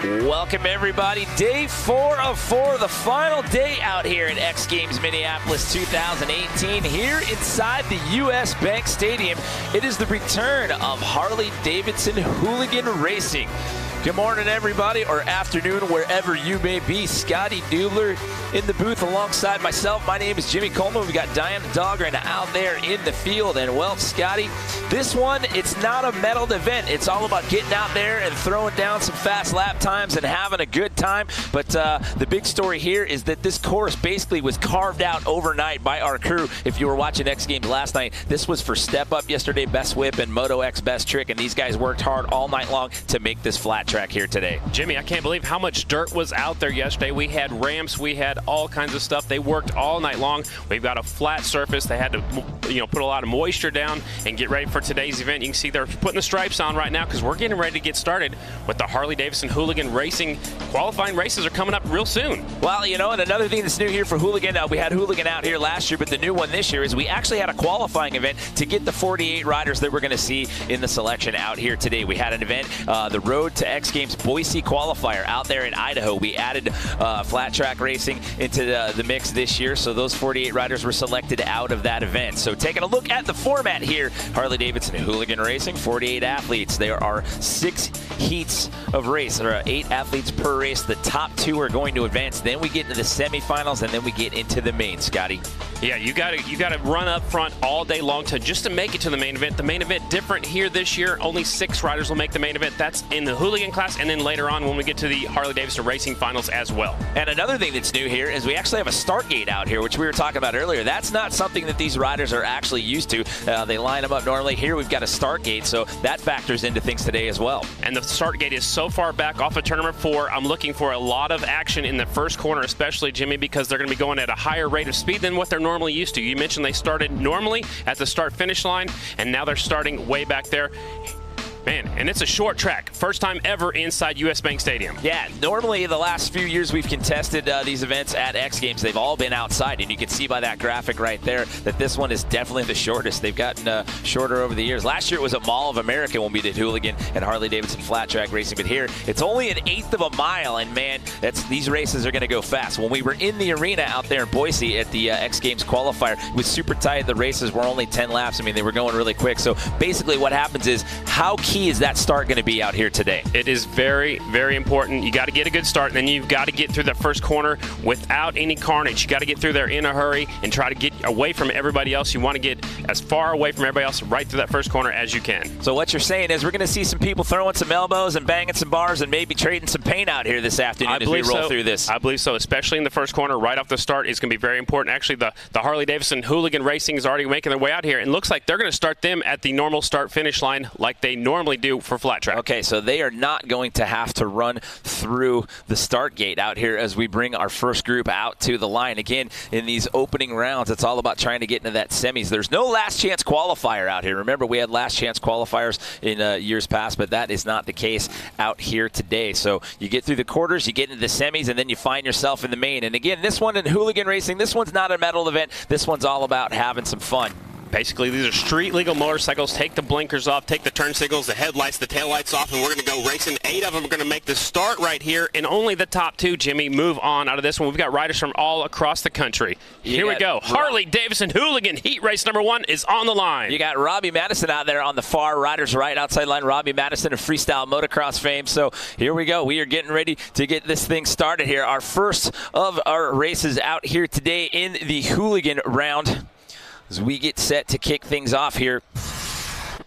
Welcome everybody, day 4 of 4, the final day out here at X Games Minneapolis 2018. Here inside the US Bank Stadium, it is the return of Harley-Davidson Hooligan Racing. Good morning everybody, or afternoon wherever you may be. Scotty Dubler in the booth alongside myself. My name is Jimmy Coleman. We got Diana Dahlgren out there in the field. And well, Scotty, this one, it's not a medaled event. It's all about getting out there and throwing down some fast lap times and having a good time. But the big story here is that this course basically was carved out overnight by our crew. If you were watching X Games last night, this was for Step Up yesterday, Best Whip, and Moto X Best Trick. And these guys worked hard all night long to make this flat track here today. Jimmy, I can't believe how much dirt was out there yesterday. We had ramps, we had all kinds of stuff. They worked all night long. We've got a flat surface. They had to, put a lot of moisture down and get ready for today's event. You can see they're putting the stripes on right now because we're getting ready to get started with the Harley-Davidson Hooligan Racing. Qualifying races are coming up real soon. Well, and another thing that's new here for Hooligan, we had Hooligan out here last year, but the new one this year is we actually had a qualifying event to get the 48 riders that we're going to see in the selection out here today. We had an event, the Road to X Games Boise qualifier out there in Idaho. We added flat track racing into the mix this year, so those 48 riders were selected out of that event. So taking a look at the format here, Harley-Davidson Hooligan Racing, 48 athletes. There are 6 heats of race. There are 8 athletes per race. The top 2 are going to advance. Then we get into the semifinals, and then we get into the main, Scotty. Yeah, you got to run up front all day long just to make it to the main event. The main event different here this year. Only 6 riders will make the main event. That's in the Hooligan class, and then later on when we get to the Harley-Davidson Racing Finals as well. And another thing that's new here is we actually have a start gate out here, which we were talking about earlier. That's not something that these riders are actually used to. They line them up normally. Here we've got a start gate, so that factors into things today as well. And the start gate is so far back off of turn number 4. I'm looking for a lot of action in the first corner, especially, Jimmy, because they're going to be going at a higher rate of speed than what they're normally used to. You mentioned they started normally at the start-finish line, and now they're starting way back there. Man, and it's a short track. First time ever inside US Bank Stadium. Yeah, normally the last few years we've contested these events at X Games. They've all been outside, and you can see by that graphic right there that this one is definitely the shortest. They've gotten shorter over the years. Last year it was at Mall of America when we did Hooligan and Harley-Davidson flat track racing, but here it's only an 1/8 of a mile, and man, these races are going to go fast. When we were in the arena out there in Boise at the X Games qualifier, it was super tight. The races were only 10 laps. I mean, they were going really quick. So basically what happens is, how key is that start going to be out here today? It is very, very important. You got to get a good start, and then you've got to get through the first corner without any carnage. You got to get through there in a hurry and try to get away from everybody else. You want to get as far away from everybody else right through that first corner as you can. So what you're saying is we're going to see some people throwing some elbows and banging some bars and maybe trading some paint out here this afternoon as we roll through this. I believe so, especially in the first corner right off the start is going to be very important. Actually, the Harley-Davidson Hooligan Racing is already making their way out here, and looks like they're going to start them at the normal start-finish line like they normally do for flat track. Okay, so they are not going to have to run through the start gate out here as we bring our first group out to the line. Again, in these opening rounds, it's all about trying to get into that semis. There's no last chance qualifier out here. Remember, we had last chance qualifiers in years past, but that is not the case out here today. So you get through the quarters, you get into the semis, and then you find yourself in the main. And again, this one in Hooligan Racing, this one's not a medal event. This one's all about having some fun. Basically, these are street legal motorcycles. Take the blinkers off, take the turn signals, the headlights, the taillights off, and we're going to go racing. 8 of them are going to make the start right here, and only the top 2, Jimmy, move on out of this one. We've got riders from all across the country. Here we go. Harley-Davidson Hooligan Heat Race number 1 is on the line. You got Robbie Madison out there on the far riders right outside line. Robbie Madison of freestyle motocross fame. So here we go. We are getting ready to get this thing started here. Our first of our races out here today in the Hooligan round. As we get set to kick things off here,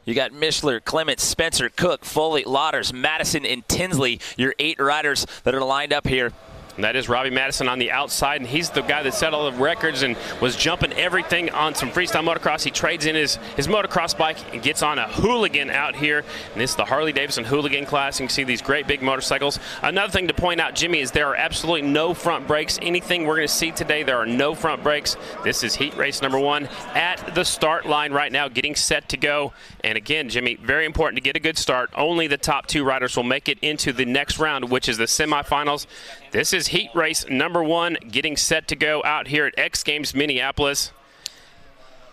you got Mishler, Clements, Spencer, Cook, Foley, Lauders, Madison, and Tinsley, your 8 riders that are lined up here. And that is Robbie Madison on the outside, and he's the guy that set all the records and was jumping everything on some freestyle motocross. He trades in his motocross bike and gets on a Hooligan out here. And this is the Harley-Davidson Hooligan class. You can see these great big motorcycles. Another thing to point out, Jimmy, is there are absolutely no front brakes. Anything we're going to see today, there are no front brakes. This is heat race number 1 at the start line right now, getting set to go. And again, Jimmy, very important to get a good start. Only the top 2 riders will make it into the next round, which is the semifinals. This is heat race number 1, getting set to go out here at X Games Minneapolis.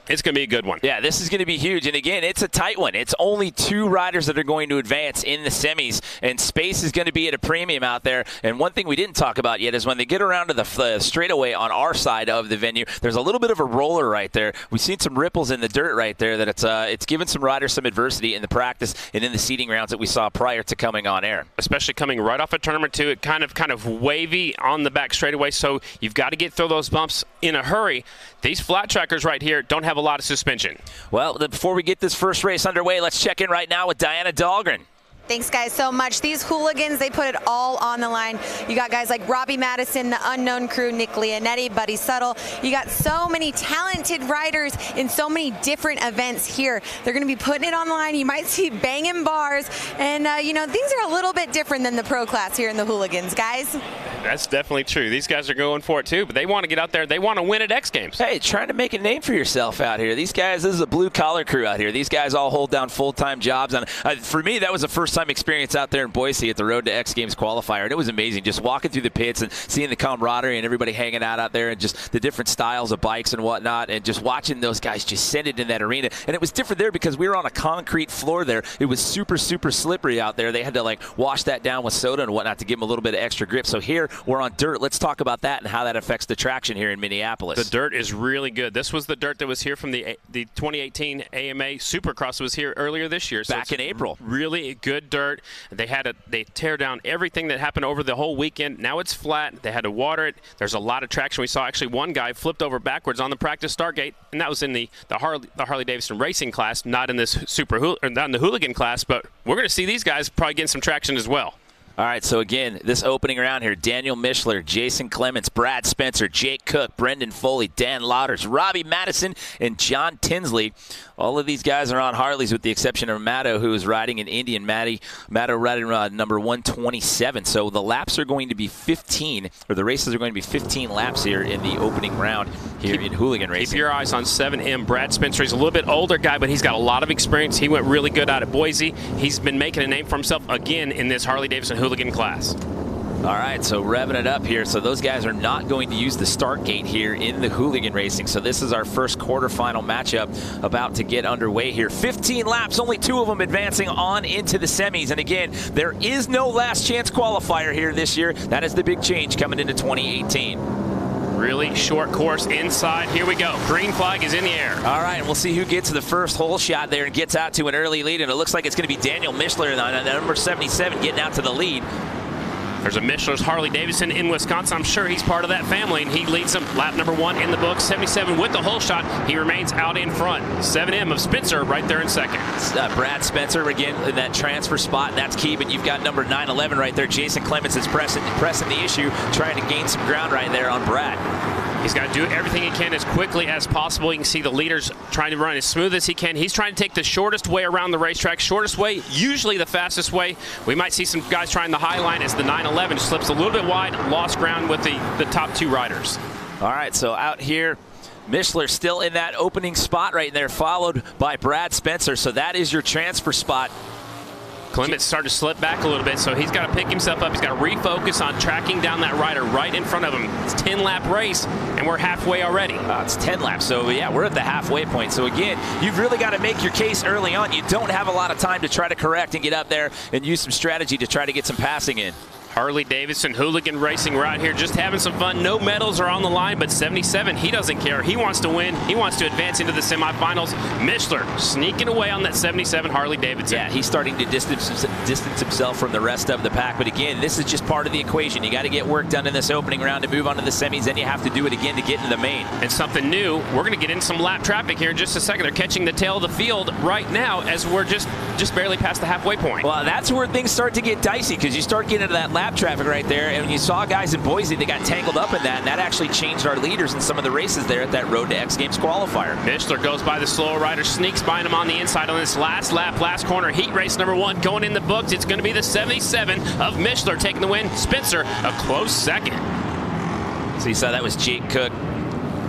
It's going to be a good one. Yeah, this is going to be huge. And again, it's a tight one. It's only 2 riders that are going to advance in the semis, and space is going to be at a premium out there. And one thing we didn't talk about yet is when they get around to the straightaway on our side of the venue, there's a little bit of a roller right there. We've seen some ripples in the dirt right there that it's given some riders some adversity in the practice and in the seeding rounds that we saw prior to coming on air. Especially coming right off of tournament 2, it kind of wavy on the back straightaway, so you've got to get through those bumps in a hurry. These flat trackers right here don't have a lot of suspension. Well, before we get this first race underway, let's check in right now with Diana Dahlgren. Thanks, guys, so much. These hooligans, they put it all on the line. You got guys like Robbie Madison, the Unknown Crew, Nick Leonetti, Buddy Settle. You got so many talented riders in so many different events here. They're going to be putting it on the line. You might see banging bars. And, you know, things are a little bit different than the pro class here in the hooligans, guys. That's definitely true. These guys are going for it, too, but they want to get out there. They want to win at X Games. Hey, trying to make a name for yourself out here. These guys, this is a blue-collar crew out here. These guys all hold down full-time jobs. And for me, that was a first-time experience out there in Boise at the Road to X Games qualifier. And it was amazing just walking through the pits and seeing the camaraderie and everybody hanging out there and just the different styles of bikes and whatnot, and just watching those guys just send it in that arena. And it was different there because we were on a concrete floor there. It was super, super slippery out there. They had to, like, wash that down with soda and whatnot to give them a little bit of extra grip. So here we're on dirt. Let's talk about that and how that affects the traction here in Minneapolis. The dirt is really good. This was the dirt that was here from the 2018 AMA Supercross that was here earlier this year. So back in April. Really good dirt. They tear down everything that happened over the whole weekend. Now it's flat. They had to water it. There's a lot of traction. We saw actually one guy flipped over backwards on the practice start gate, and that was in the Harley-Davidson racing class, not in this not in the hooligan class. But we're going to see these guys probably getting some traction as well. All right, so again, this opening round here, Daniel Mishler, Jason Clements, Brad Spencer, Jake Cook, Brendan Foley, Dan Lauders, Robbie Madison, and John Tinsley. All of these guys are on Harleys with the exception of Matto, who is riding an Indian. Matto riding number 127. So the laps are going to be 15, or the races are going to be 15 laps here in the opening round here in hooligan racing. Keep your eyes on 7M. Brad Spencer, he's a little bit older guy, but he's got a lot of experience. He went really good out at Boise. He's been making a name for himself again in this Harley-Davidson hooligan class. All right, so revving it up here. So those guys are not going to use the start gate here in the hooligan racing. So this is our first quarterfinal matchup about to get underway here. 15 laps, only 2 of them advancing on into the semis. And again, there is no last chance qualifier here this year. That is the big change coming into 2018. Really short course inside. Here we go. Green flag is in the air. All right, and we'll see who gets the first hole shot there and gets out to an early lead. And it looks like it's going to be Daniel Mishler, number 77, getting out to the lead. There's a Mishler's Harley-Davidson in Wisconsin. I'm sure he's part of that family, and he leads them. Lap number 1 in the book. 77 with the hole shot. He remains out in front. 7M of Spencer right there in second. Brad Spencer again in that transfer spot. That's key, but you've got number 911 right there. Jason Clements is pressing the issue, trying to gain some ground right there on Brad. He's got to do everything he can as quickly as possible. You can see the leaders trying to run as smooth as he can. He's trying to take the shortest way around the racetrack. Shortest way, usually the fastest way. We might see some guys trying the high line as the 911 slips a little bit wide, lost ground with the top 2 riders. All right, so out here, Mishler still in that opening spot right there, followed by Brad Spencer. So that is your transfer spot. Clements started to slip back a little bit, so he's got to pick himself up. He's got to refocus on tracking down that rider right in front of him. It's a 10-lap race, and we're halfway already. It's 10 laps, so yeah, we're at the halfway point. So again, you've really got to make your case early on. You don't have a lot of time to try to correct and get up there and use some strategy to try to get some passing in. Harley-Davidson Hooligan Racing. We're out here just having some fun. No medals are on the line, but 77, he doesn't care. He wants to win. He wants to advance into the semifinals. Mishler sneaking away on that 77 Harley-Davidson. Yeah, he's starting to distance himself from the rest of the pack. But again, this is just part of the equation. You got to get work done in this opening round to move on to the semis. Then you have to do it again to get into the main. And something new, we're going to get into some lap traffic here in just a second. They're catching the tail of the field right now as we're just barely past the halfway point. Well, that's where things start to get dicey because you start getting into that lap traffic right there, and you saw guys in Boise that got tangled up in that, and that actually changed our leaders in some of the races there at that Road to X Games qualifier. Mishler goes by the slower rider, sneaks by him on the inside on this last lap, last corner. Heat race number 1 going in the books. It's going to be the 77 of Mishler taking the win. Spencer a close second. So you saw that was Jake Cook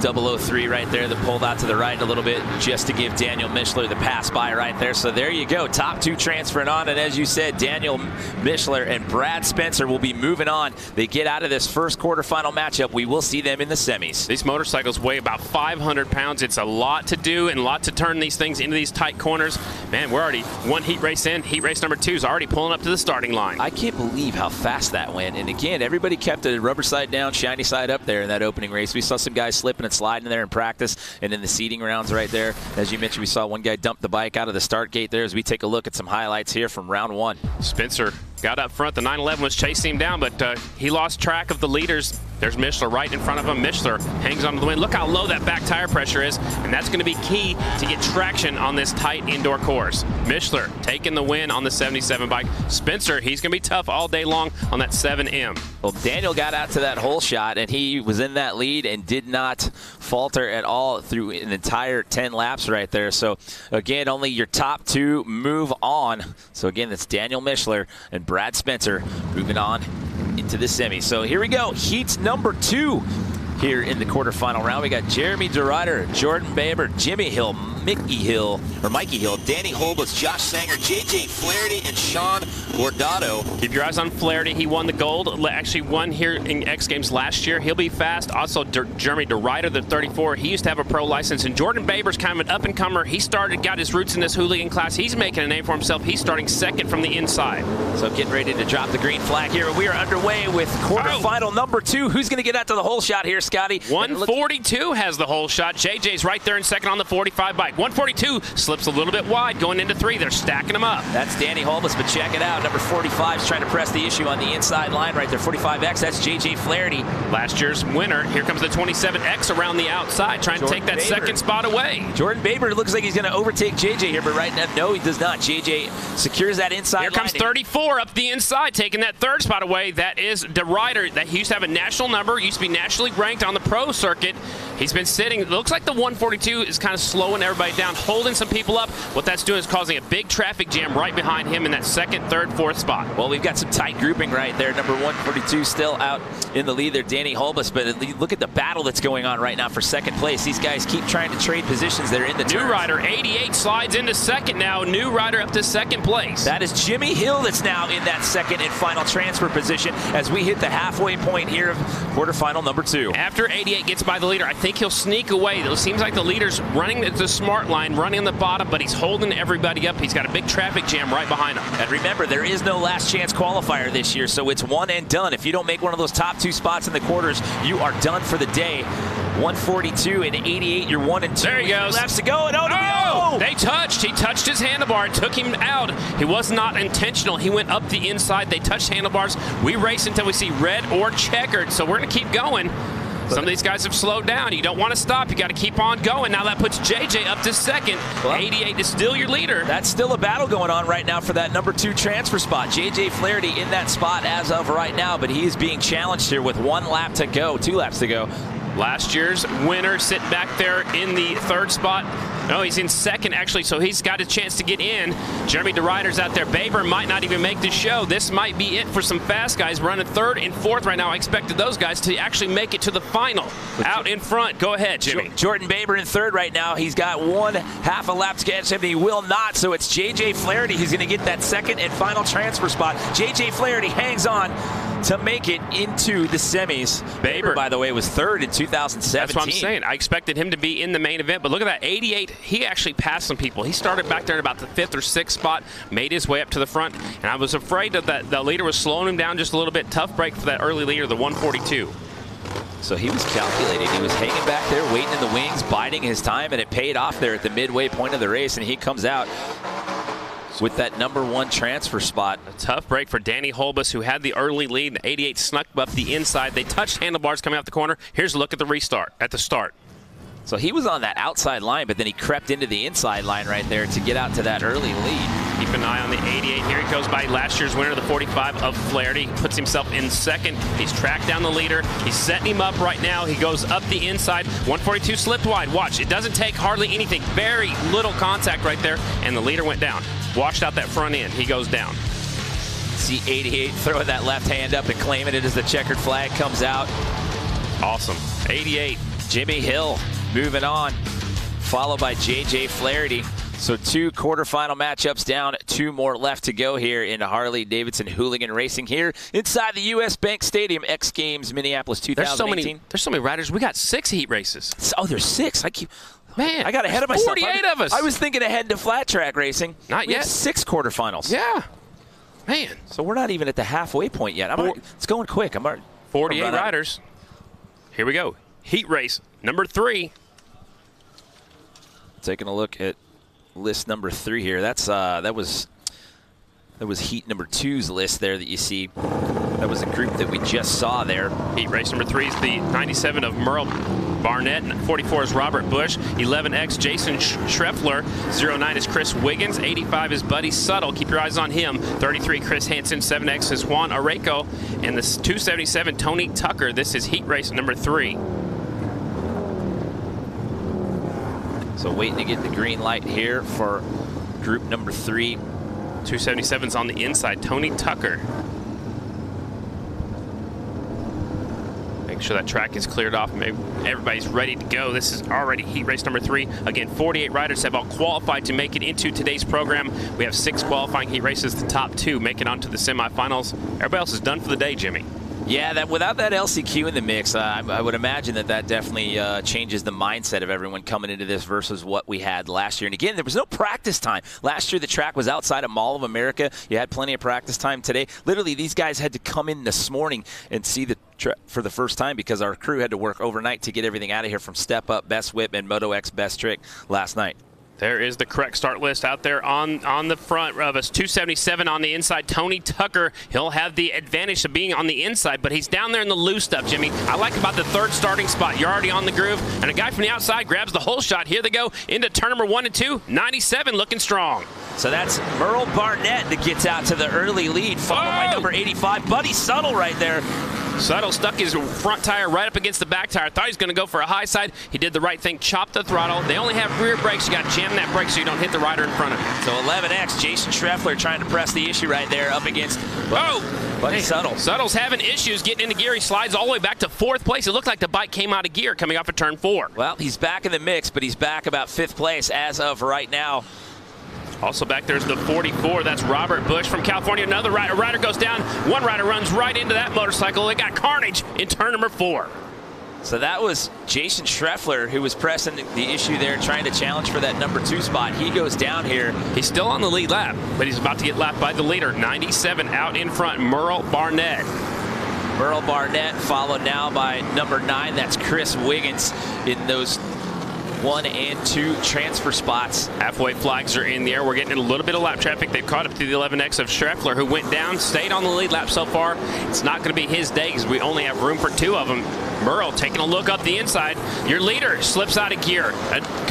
003 right there that pulled out to the right a little bit just to give Daniel Mischler the pass by right there. So there you go. Top two transferring on. And as you said, Daniel Mischler and Brad Spencer will be moving on. They get out of this first quarterfinal matchup. We will see them in the semis. These motorcycles weigh about 500 pounds. It's a lot to do and a lot to turn these things into these tight corners. Man, we're already one heat race in. Heat race number 2 is already pulling up to the starting line. I can't believe how fast that went. And again, everybody kept the rubber side down, shiny side up there in that opening race. We saw some guys slipping and sliding there in practice and in the seeding rounds right there. As you mentioned, we saw one guy dump the bike out of the start gate there as we take a look at some highlights here from round 1. Spencer got up front. The 911 was chasing him down, but he lost track of the leaders. There's Mischler right in front of him. Mischler hangs onto the wind. Look how low that back tire pressure is, and that's going to be key to get traction on this tight indoor course. Mischler taking the win on the 77 bike. Spencer, he's going to be tough all day long on that 7M. Well, Daniel got out to that hole shot, and he was in that lead and did not falter at all through an entire 10 laps right there. So, again, only your top 2 move on. So, again, that's Daniel Mischler and Brad Spencer moving on into the semi. So here we go. Heat number 2 here in the quarterfinal round. We got Jeremy DeRuyter, Jordan Baber, Jimmy Hill, Mikey Hill, Danny Holbus, Josh Sanger, JJ Flaherty, and Sean Bordato. Keep your eyes on Flaherty. He won the gold. Actually won here in X Games last year. He'll be fast. Also, Jeremy DeRuyter, the 34. He used to have a pro license. And Jordan Baber's kind of an up-and-comer. He got his roots in this hooligan class. He's making a name for himself. He's starting second from the inside. So getting ready to drop the green flag here. We are underway with quarterfinal number 2. Who's going to get out to the hole shot here, Scotty? 142 has the hole shot. JJ's right there in second on the 45 bike. 142 slips a little bit wide going into 3. They're stacking them up. That's Danny Holbus, but check it out. Number 45 is trying to press the issue on the inside line right there. 45X, that's JJ Flaherty. Last year's winner. Here comes the 27X around the outside, trying to take that second spot away. Jordan Baber looks like he's going to overtake JJ here, but right now, no, he does not. JJ secures that inside line. Here comes 34 up the inside, taking that third spot away. That is DeRuyter. That he used to have a national number, used to be nationally ranked on the pro circuit. He's been sitting. It looks like the 142 is kind of slowing everybody down, holding some people up. What that's doing is causing a big traffic jam right behind him in that second, third, fourth spot. Well, we've got some tight grouping right there. Number 142 still out in the lead there, Danny Holbus. But look at the battle that's going on right now for second place. These guys keep trying to trade positions. They're in the turns. New rider, 88, slides into second now. New rider up to second place. That is Jimmy Hill that's now in that second and final transfer position as we hit the halfway point here of quarterfinal number 2. After 88 gets by the leader, I think he'll sneak away. It seems like the leader's running the smart line, running on the bottom, but he's holding everybody up. He's got a big traffic jam right behind him. And remember, there is no last chance qualifier this year, so it's one and done. If you don't make one of those top 2 spots in the quarters, you are done for the day. 142 and 88, you're 1 and 2. There he goes. Laps to go, and they touched. He touched his handlebar. It took him out. He was not intentional. He went up the inside. They touched handlebars. We race until we see red or checkered, so we're going to keep going. Some of these guys have slowed down. You don't want to stop. You got to keep on going. Now that puts JJ up to second. Well, 88 is still your leader. That's still a battle going on right now for that number 2 transfer spot. JJ Flaherty in that spot as of right now, but he is being challenged here with 1 lap to go, 2 laps to go. Last year's winner sitting back there in the third spot. No, he's in second, actually, so he's got a chance to get in. Jeremy DeRuyter's out there. Baber might not even make the show. This might be it for some fast guys running third and fourth right now. I expected those guys to actually make it to the final. Out in front. Go ahead, Jimmy. Jordan Baber in third right now. He's got 1/2 a lap to catch him. He will not, so it's JJ Flaherty. He's going to get that second and final transfer spot. JJ Flaherty hangs on to make it into the semis. Baber, by the way, was third in 2017. That's what I'm saying. I expected him to be in the main event, but look at that, 88. He actually passed some people. He started back there in about the 5th or 6th spot, made his way up to the front, and I was afraid that the leader was slowing him down just a little bit. Tough break for that early leader, the 142. So he was calculating. He was hanging back there, waiting in the wings, biding his time, and it paid off there at the midway point of the race, and he comes out with that number 1 transfer spot. A tough break for Danny Holbus, who had the early lead. The 88 snuck up the inside. They touched handlebars coming out the corner. Here's a look at the restart at the start. So he was on that outside line, but then he crept into the inside line right there to get out to that early lead. Keep an eye on the 88. Here he goes by last year's winner, the 45 of Flaherty. Puts himself in second. He's tracked down the leader. He's setting him up right now. He goes up the inside. 142 slipped wide. Watch, it doesn't take hardly anything. Very little contact right there, and the leader went down. Washed out that front end. He goes down. See 88 throwing that left hand up and claiming it as the checkered flag comes out. Awesome. 88. Jimmy Hill moving on, followed by J.J. Flaherty. So 2 quarterfinal matchups down, 2 more left to go here in Harley-Davidson Hooligan Racing here inside the U.S. Bank Stadium, X Games Minneapolis 2018. There's so many riders. We got 6 heat races. Oh, there's 6. Man, I got ahead of myself. 48 of us. I was thinking ahead to flat track racing. Not we yet. Have 6 quarterfinals. Yeah. Man. So we're not even at the halfway point yet. It's going quick. 48 riders. Here we go. Heat race number 3. Taking a look at list number 3 here. That was heat number 2's list there that you see. That was a group that we just saw there. Heat race number 3 is the 97 of Merle Barnett, 44 is Robert Bush, 11X Jason Schreffler, 09 is Chris Wiggins, 85 is Buddy Suttle. Keep your eyes on him. 33 Chris Hansen, 7X is Juan Areco, and the 277 Tony Tucker. This is heat race number 3. So waiting to get the green light here for group number 3. 277's on the inside, Tony Tucker. Make sure that track is cleared off. Maybe everybody's ready to go. This is already heat race number 3. Again, 48 riders have all qualified to make it into today's program. We have 6 qualifying heat races. The top 2 make it onto the semifinals. Everybody else is done for the day, Jimmy. Yeah, without that LCQ in the mix, I would imagine that definitely changes the mindset of everyone coming into this versus what we had last year. And again, there was no practice time. Last year, the track was outside of Mall of America. You had plenty of practice time today. Literally, these guys had to come in this morning and see the track for the first time because our crew had to work overnight to get everything out of here from Step Up, Best Whip, and Moto X Best Trick last night. There is the correct start list out there on the front of us. 277 on the inside. Tony Tucker, he'll have the advantage of being on the inside, but he's down there in the loose stuff, Jimmy. I like about the 3rd starting spot. You're already on the groove, and a guy from the outside grabs the whole shot. Here they go into turn number 1 and 2. 97 looking strong. So that's Merle Barnett that gets out to the early lead, followed by number 85, Buddy Suttle right there. Suttle stuck his front tire right up against the back tire. Thought he was going to go for a high side. He did the right thing, chopped the throttle. They only have rear brakes. You got to jam that brake so you don't hit the rider in front of you. So 11X, Jason Schreffler trying to press the issue right there up against Buddy Suttle. Suttle's having issues getting into gear. He slides all the way back to 4th place. It looked like the bike came out of gear coming off of turn 4. Well, he's back in the mix, but he's back about 5th place as of right now. Also back there's the 44. That's Robert Bush from California. Another rider goes down. One rider runs right into that motorcycle. They got carnage in turn number 4. So that was Jason Schreffler who was pressing the issue there, trying to challenge for that number 2 spot. He goes down here. He's still on the lead lap, but he's about to get lapped by the leader. 97 out in front, Merle Barnett. Merle Barnett followed now by number 9. That's Chris Wiggins in those 1 and 2 transfer spots. Halfway flags are in the air. We're getting a little bit of lap traffic. They've caught up to the 11X of Schreffler, who went down, stayed on the lead lap so far. It's not going to be his day because we only have room for 2 of them. Merle taking a look up the inside. Your leader slips out of gear.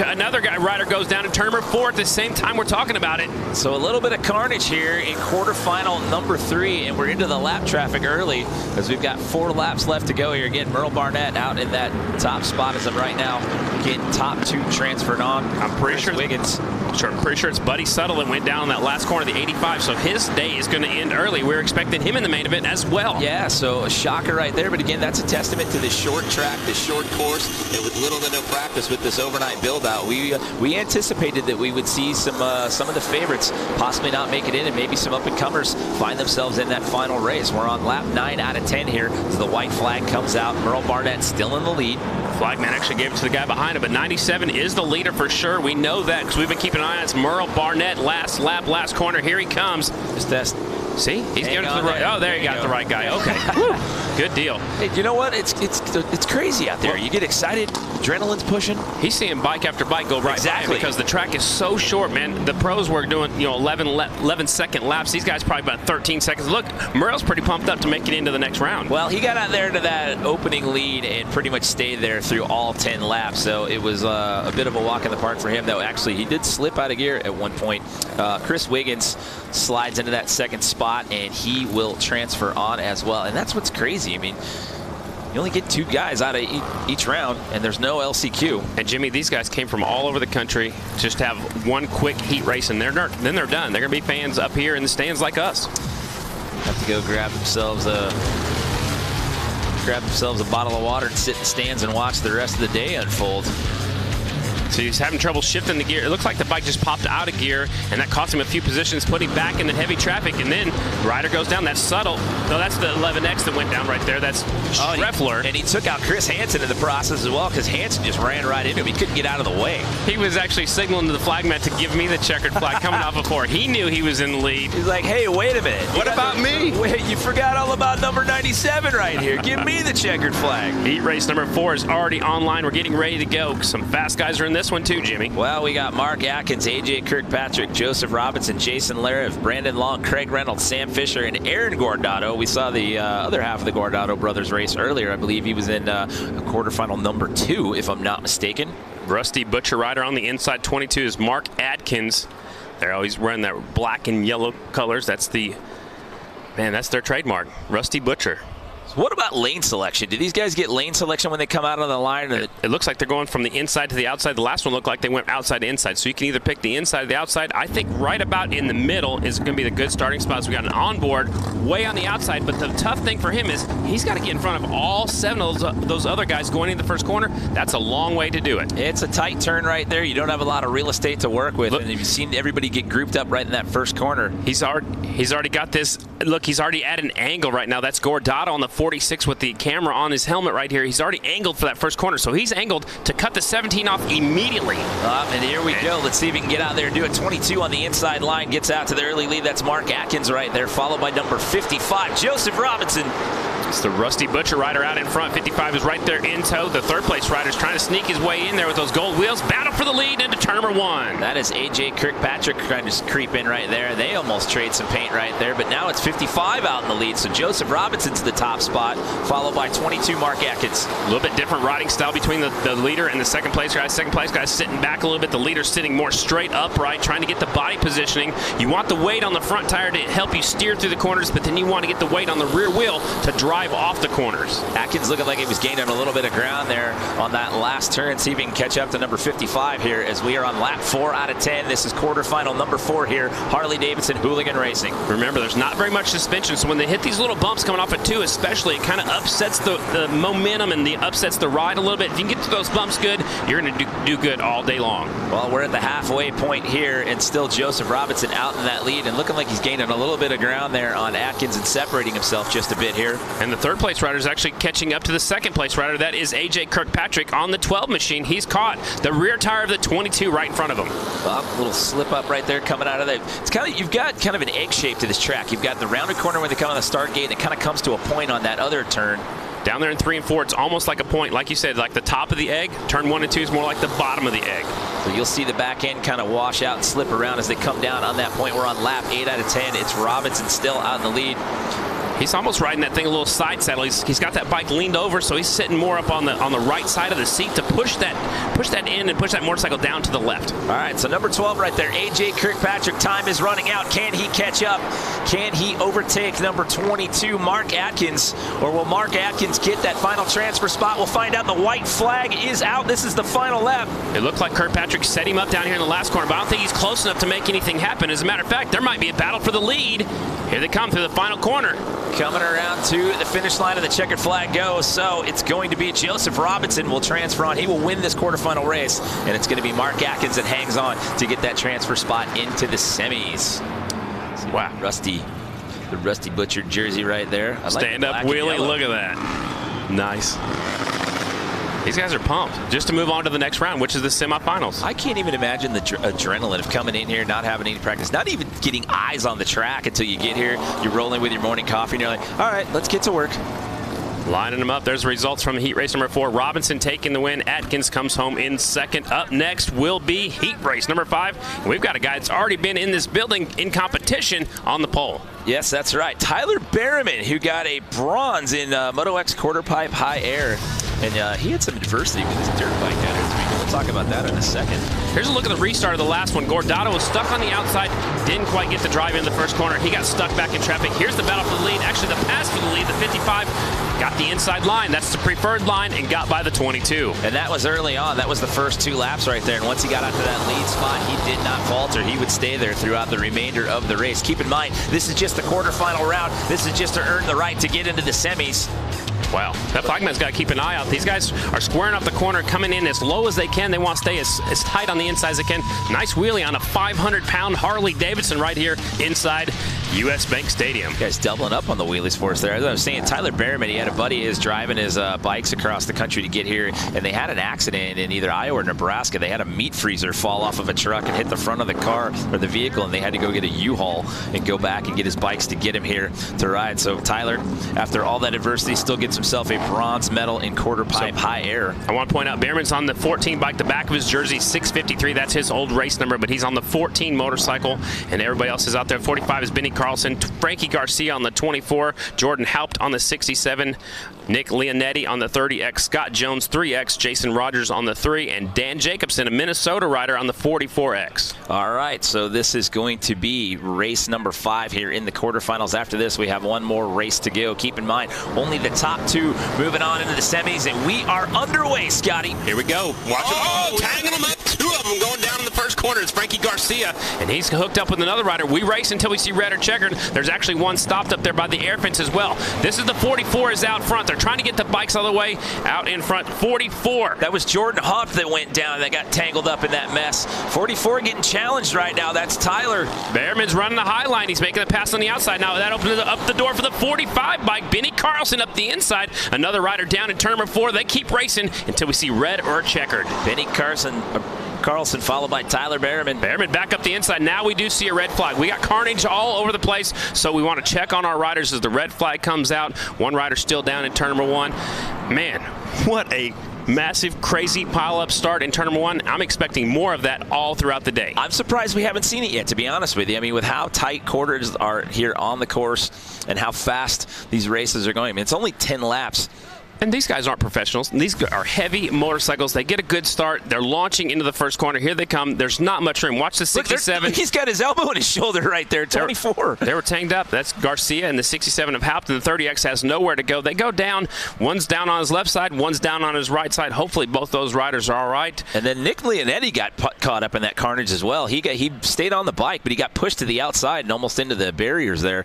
Another rider goes down in turn number 4 at the same time we're talking about it. So a little bit of carnage here in quarterfinal number 3, and we're into the lap traffic early as we've got 4 laps left to go here. Again, Merle Barnett out in that top spot as of right now, getting top 2 transferred on. I'm pretty sure Wiggins. I'm pretty sure it's Buddy Suttle that went down in that last corner of the 85, so his day is going to end early. We're expecting him in the main event as well. Yeah, so a shocker right there, but again, that's a testament to this short track, this short course, and with little to no practice with this overnight build-out. We anticipated that we would see some of the favorites possibly not make it in, and maybe some up-and-comers find themselves in that final race. We're on lap 9 out of 10 here as the white flag comes out. Merle Barnett still in the lead. Flagman actually gave it to the guy behind him, but 97 is the leader for sure. We know that because we've been keeping an eye on it. It's Merle Barnett, last lap, last corner. Here he comes. Just test. See? He's getting to the right. Oh, there you got the right guy. Okay. Good deal. Hey, you know what? It's crazy out there. You get excited. Adrenaline's pushing. He's seeing bike after bike go right by him because the track is so short, man. The pros were doing 11-second laps. These guys probably about 13 seconds. Look, Merle's pretty pumped up to make it into the next round. Well, he got out there to that opening lead and pretty much stayed there through all 10 laps. So it was a bit of a walk in the park for him, though. Actually, he did slip out of gear at one point. Chris Wiggins slides into that 2nd spot, and he will transfer on as well. And that's what's crazy. I mean, you only get 2 guys out of each round, and there's no LCQ. And Jimmy, these guys came from all over the country just to have one quick heat race, and then they're done. They're going to be fans up here in the stands like us. Have to go grab themselves a grab themselves a bottle of water and sit in the stands and watch the rest of the day unfold. So he's having trouble shifting the gear. It looks like the bike just popped out of gear, and that cost him a few positions, putting back in the heavy traffic. And then the rider goes down. That's subtle. No, that's the 11X that went down right there. That's Schreffler. And he took out Chris Hansen in the process as well, because Hansen just ran right into him. He couldn't get out of the way. He was actually signaling to the flag mat to give me the checkered flag coming off before. He knew he was in the lead. He's like, hey, wait a minute. What about me? Wait, you forgot all about number 97 right here. Give me the checkered flag. Heat race number 4 is already online. We're getting ready to go. Some fast guys are in this one too, Jimmy. Well, we got Mark Atkins, AJ Kirkpatrick, Joseph Robinson, Jason Lariff, Brandon Long, Craig Reynolds, Sam Fisher, and Aaron Guardado. We saw the other half of the Guardado brothers race earlier. I believe he was in quarterfinal number 2, if I'm not mistaken. Rusty Butcher rider on the inside 22 is Mark Atkins. They're always wearing that black and yellow colors. That's that's their trademark, Rusty Butcher. What about lane selection? Do these guys get lane selection when they come out on the line? It looks like they're going from the inside to the outside. The last one looked like they went outside to inside. So you can either pick the inside or the outside. I think right about in the middle is going to be the good starting spots. We got an onboard way on the outside, but the tough thing for him is he's got to get in front of all 7 of those other guys going into the first corner. That's a long way to do it. It's a tight turn right there. You don't have a lot of real estate to work with. Look, and you've seen everybody get grouped up right in that first corner. He's already got this. Look, he's already at an angle right now. That's Guardado on the 46 with the camera on his helmet right here. He's already angled for that first corner, so he's angled to cut the 17 off immediately. And here we go. Let's see if he can get out there and do it. 22 on the inside line, gets out to the early lead. That's Mark Atkins right there, followed by number 55, Joseph Robinson. It's the Rusty Butcher rider out in front. 55 is right there in tow. The third place rider's trying to sneak his way in there with those gold wheels. Battle for the lead into turn number 1. That is AJ Kirkpatrick trying to creep in right there. They almost trade some paint right there, but now it's 55 out in the lead. So Joseph Robinson's the top spot, followed by 22 Mark Atkins. A little bit different riding style between the leader and the second place guy. Second place guy's sitting back a little bit. The leader's sitting more straight upright, trying to get the body positioning. You want the weight on the front tire to help you steer through the corners, but then you want to get the weight on the rear wheel to drive off the corners. Atkins looking like he was gaining a little bit of ground there on that last turn. See if he can catch up to number 55 here as we are on lap 4 out of 10. This is quarterfinal number 4 here, Harley-Davidson Hooligan Racing. Remember, there's not very much suspension, so when they hit these little bumps coming off at 2 especially, it kind of upsets the momentum and upsets the ride a little bit. If you can get to those bumps good, you're going to do good all day long. Well, we're at the halfway point here, and still Joseph Robinson out in that lead and looking like he's gaining a little bit of ground there on Atkins and separating himself just a bit here. And the third place rider is actually catching up to the second place rider. That is AJ Kirkpatrick on the 12 machine. He's caught the rear tire of the 22 right in front of him. Well, a little slip up right there coming out of there. It's kind of, you've got kind of an egg shape to this track. You've got the rounded corner when they come on the start gate, and it kind of comes to a point on that other turn. Down there in 3 and 4, it's almost like a point, like you said, like the top of the egg. Turn 1 and 2 is more like the bottom of the egg. So you'll see the back end kind of wash out and slip around as they come down on that point. We're on lap 8 out of 10. It's Robinson still out in the lead. He's almost riding that thing a little side saddle. He's got that bike leaned over, so he's sitting more up on the right side of the seat to push that in and push that motorcycle down to the left. All right, so number 12 right there, AJ Kirkpatrick. Time is running out. Can he catch up? Can he overtake number 22, Mark Atkins? Or will Mark Atkins get that final transfer spot? We'll find out. The white flag is out. This is the final lap. It looked like Kirkpatrick set him up down here in the last corner, but I don't think he's close enough to make anything happen. As a matter of fact, there might be a battle for the lead. Here they come through the final corner. Coming around to the finish line of the checkered flag goes, so it's going to be Joseph Robinson will transfer on. He will win this quarterfinal race, and it's going to be Mark Atkins that hangs on to get that transfer spot into the semis. Wow. The Rusty Butcher jersey right there. Stand up wheelie, look at that. Nice. These guys are pumped just to move on to the next round, which is the semifinals. I can't even imagine the adrenaline of coming in here, not having any practice, not even getting eyes on the track until you get here. You're rolling with your morning coffee, and you're like, all right, let's get to work. Lining them up. There's the results from heat race number 4. Robinson taking the win. Atkins comes home in second. Up next will be heat race number 5. And we've got a guy that's already been in this building in competition on the pole. Yes, that's right. Tyler Berriman, who got a bronze in Moto X quarter pipe high air. And he had some adversity with his dirt bike down here this weekend. We'll talk about that in a second. Here's a look at the restart of the last one. Guardado was stuck on the outside, didn't quite get the drive in the first corner. He got stuck back in traffic. Here's the battle for the lead. Actually, the pass for the lead, the 55. got the inside line. That's the preferred line, and got by the 22. And that was early on. That was the first 2 laps right there. And once he got out to that lead spot, he did not falter. He would stay there throughout the remainder of the race. Keep in mind, this is just the quarterfinal round. This is just to earn the right to get into the semis. Wow, that flagman's got to keep an eye out. These guys are squaring up the corner, coming in as low as they can. They want to stay as tight on the inside as they can. Nice wheelie on a 500-pound Harley-Davidson right here inside U.S. Bank Stadium. Guys doubling up on the wheelies for us there. As I was saying, Tyler Behrman, he had a buddy of his driving his bikes across the country to get here, and they had an accident in either Iowa or Nebraska. They had a meat freezer fall off of a truck and hit the front of the car or the vehicle, and they had to go get a U-Haul and go back and get his bikes to get him here to ride. So Tyler, after all that adversity, still gets himself a bronze medal in quarter pipe high air. I want to point out Behrman's on the 14 bike. The back of his jersey, 653. That's his old race number, but he's on the 14 motorcycle, and everybody else is out there. 45 is Benny Carlson. Frankie Garcia on the 24. Jordan Haupt on the 67. Nick Leonetti on the 30X. Scott Jones 3X. Jason Rogers on the 3. And Dan Jacobson, a Minnesota rider, on the 44X. All right, so this is going to be race number 5 here in the quarterfinals. After this, we have one more race to go. Keep in mind, only the top 2 moving on into the semis, and we are underway, Scotty. Here we go. Watch it. Oh, tagging them up. 2 of them going down in the first corner. It's Frankie Garcia, and he's hooked up with another rider. We race until we see red or checkered. There's actually one stopped up there by the air fence as well. This is the 44 is out front. They're trying to get the bikes all the way out in front. 44. That was Jordan Huff that went down and that got tangled up in that mess. 44 getting challenged right now. That's Tyler. Behrman's running the high line. He's making a pass on the outside. Now that opens up the door for the 45 bike. Benny Carlson up the inside. Another rider down in turn number 4. They keep racing until we see red or checkered. Benny Carlson followed by Tyler Behrman. Behrman back up the inside. Now we do see a red flag. We got carnage all over the place, so we want to check on our riders as the red flag comes out. One rider still down in turn number 1. Man, what a massive, crazy pile-up start in turn number 1. I'm expecting more of that all throughout the day. I'm surprised we haven't seen it yet, to be honest with you. I mean, with how tight quarters are here on the course and how fast these races are going. I mean, it's only 10 laps. And these guys aren't professionals. These are heavy motorcycles. They get a good start. They're launching into the first corner. Here they come. There's not much room. Watch the 67. Look, he's got his elbow in his shoulder right there, 24. They were tanked up. That's Garcia, and the 67 of Haupt, and the 30X has nowhere to go. They go down. One's down on his left side. One's down on his right side. Hopefully both those riders are all right. And then Nick Leonetti got caught up in that carnage as well. He stayed on the bike, but he got pushed to the outside and almost into the barriers there.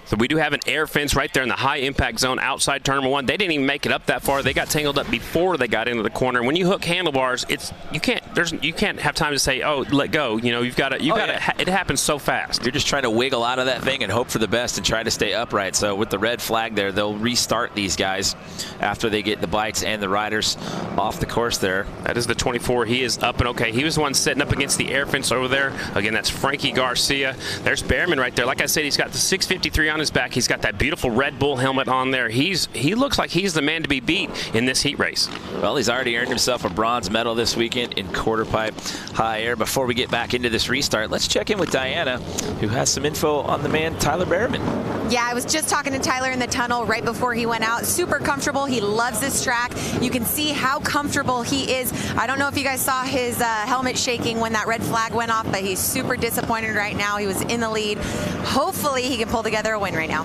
So we do have an air fence right there in the high impact zone outside turn number 1. They didn't even make it up that far. They got tangled up before they got into the corner. When you hook handlebars, you can't have time to say, oh, let go. You know, it happens so fast. You're just trying to wiggle out of that thing and hope for the best and try to stay upright. So with the red flag there, they'll restart these guys after they get the bikes and the riders off the course there. That is the 24. He is up and okay. He was the one sitting up against the air fence over there. Again, that's Frankie Garcia. There's Behrman right there. Like I said, he's got the 653 on his back. He's got that beautiful Red Bull helmet on there. He looks like he's the man to be beat in this heat race. Well, he's already earned himself a bronze medal this weekend in quarter pipe high air. Before we get back into this restart, let's check in with Diana, who has some info on the man Tyler Behrman. Yeah, I was just talking to Tyler in the tunnel right before he went out. Super comfortable. He loves this track. You can see how comfortable he is. I don't know if you guys saw his helmet shaking when that red flag went off, but he's super disappointed right now. He was in the lead. Hopefully he can pull together a win right now.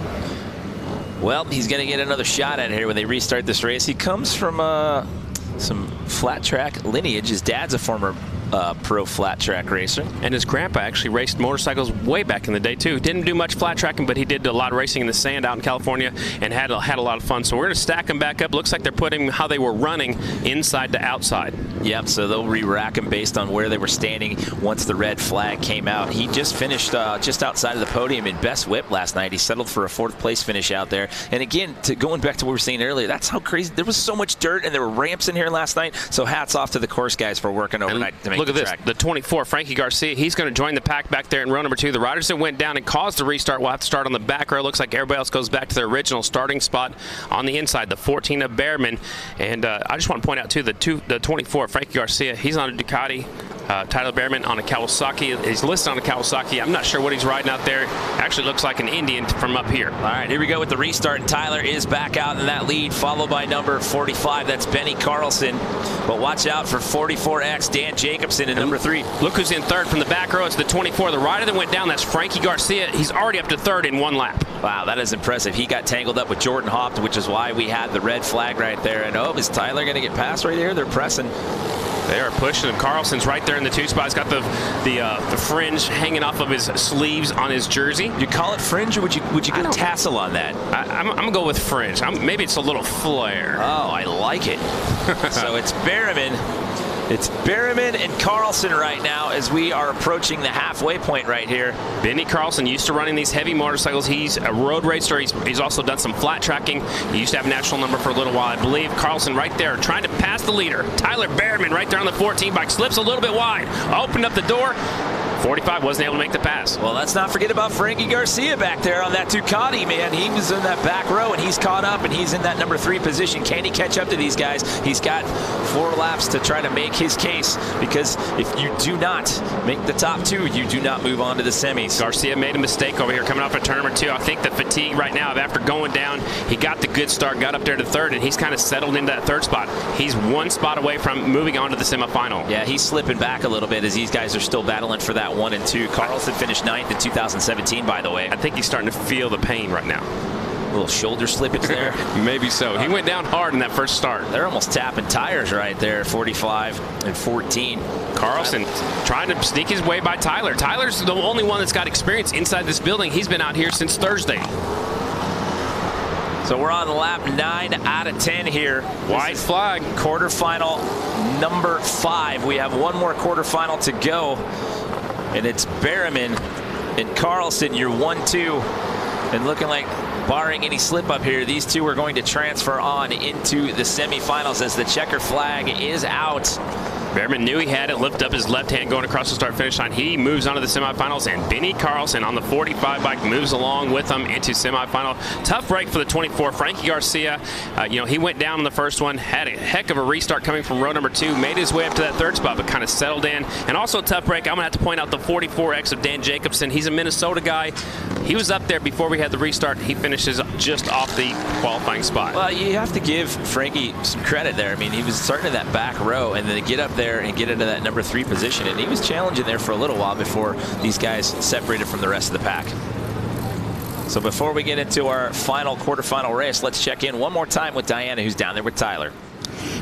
Well, he's going to get another shot at it here when they restart this race. He comes from some flat track lineage. His dad's a former pro flat track racer. And his grandpa actually raced motorcycles way back in the day too. Didn't do much flat tracking, but he did a lot of racing in the sand out in California and had a lot of fun. So we're going to stack them back up. Looks like they're putting how they were running inside to outside. Yep, so they'll re-rack them based on where they were standing once the red flag came out. He just finished just outside of the podium in best whip last night. He settled for a 4th place finish out there. And again, going back to what we were saying earlier, that's how crazy. There was so much dirt and there were ramps in here last night. So hats off to the course guys for working overnight to make look the at track. This, the 24, Frankie Garcia, he's going to join the pack back there in row number 2. The riders that went down and caused the restart will have to start on the back row. Looks like everybody else goes back to their original starting spot on the inside, the 14 of Behrman. And I just want to point out, too, the 24, Frankie Garcia, he's on a Ducati. Tyler Behrman on a Kawasaki. He's listed on a Kawasaki. I'm not sure what he's riding out there. Actually looks like an Indian from up here. All right, here we go with the restart. And Tyler is back out in that lead, followed by number 45. That's Benny Carlson. But watch out for 44X, Dan Jacobson in number 3. Look who's in 3rd from the back row. It's the 24. The rider that went down, that's Frankie Garcia. He's already up to 3rd in 1 lap. Wow, that is impressive. He got tangled up with Jordan Hopt, which is why we had the red flag right there. And oh, is Tyler going to get past right here? They're pressing. They are pushing him. Carlson's right there in the 2 spot. He's got the fringe hanging off of his sleeves on his jersey. You call it fringe, or would you go tassel on that? I'm gonna go with fringe. Maybe it's a little flare. Oh, I like it. So it's Berriman. It's Berriman and Carlson right now as we are approaching the halfway point right here. Benny Carlson used to running these heavy motorcycles. He's a road racer. He's also done some flat tracking. He used to have a national number for a little while, I believe. Carlson right there trying to pass the leader. Tyler Berriman right there on the 14 bike. Slips a little bit wide. Opened up the door. 45 wasn't able to make the pass. Well, let's not forget about Frankie Garcia back there on that Ducati, man. He was in that back row, and he's caught up, and he's in that number 3 position. Can he catch up to these guys? He's got 4 laps to try to make his case, because if you do not make the top 2, you do not move on to the semis. Garcia made a mistake over here coming off of turn number 2. I think the fatigue right now, after going down, he got the good start, got up there to 3rd, and he's kind of settled into that 3rd spot. He's 1 spot away from moving on to the semifinal. Yeah, he's slipping back a little bit as these guys are still battling for that 1 and 2. Carlson finished 9th in 2017, by the way. I think he's starting to feel the pain right now. A little shoulder slippage there. Maybe so. He went down hard in that first start. They're almost tapping tires right there, 45 and 14. Carlson trying to sneak his way by Tyler. Tyler's the only one that's got experience inside this building. He's been out here since Thursday. So we're on lap 9 out of 10 here. White flag. Quarterfinal number 5. We have one more quarterfinal to go. And it's Berriman and Carlson, your 1-2. And looking like, barring any slip up here, these two are going to transfer on into the semifinals as the checker flag is out. Berriman knew he had it, lift up his left hand going across the start-finish line. He moves on to the semifinals, and Benny Carlson on the 45 bike moves along with him into semifinal. Tough break for the 24. Frankie Garcia, he went down in the first one, had a heck of a restart coming from row number 2, made his way up to that 3rd spot, but kind of settled in. And also a tough break, I'm going to have to point out the 44X of Dan Jacobson. He's a Minnesota guy. He was up there before we had the restart. He finishes just off the qualifying spot. Well, you have to give Frankie some credit there. I mean, he was starting in that back row, and then to get up there and get into that number 3 position, and he was challenging there for a little while before these guys separated from the rest of the pack. So before we get into our final quarterfinal race, let's check in one more time with Diana, who's down there with Tyler.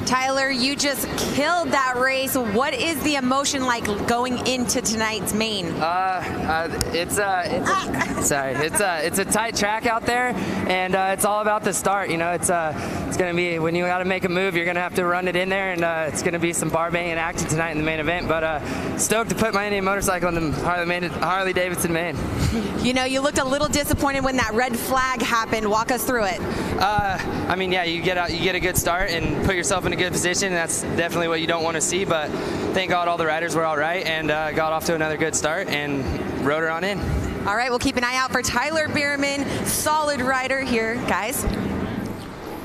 Tyler, you just killed that race. What is the emotion like going into tonight's main? It's a tight track out there, and it's all about the start. It's going to be, when you got to make a move, you're going to have to run it in there, and it's going to be some bar banging action tonight in the main event. But stoked to put my Indian motorcycle in the Harley-Davidson main. You looked a little disappointed when that red flag happened. Walk us through it. I mean, yeah, you get a good start and put yourself in a good position. That's definitely what you don't want to see, but thank God all the riders were all right and got off to another good start and rode her on in. All right, we'll keep an eye out for Tyler Berriman. Solid rider here, guys.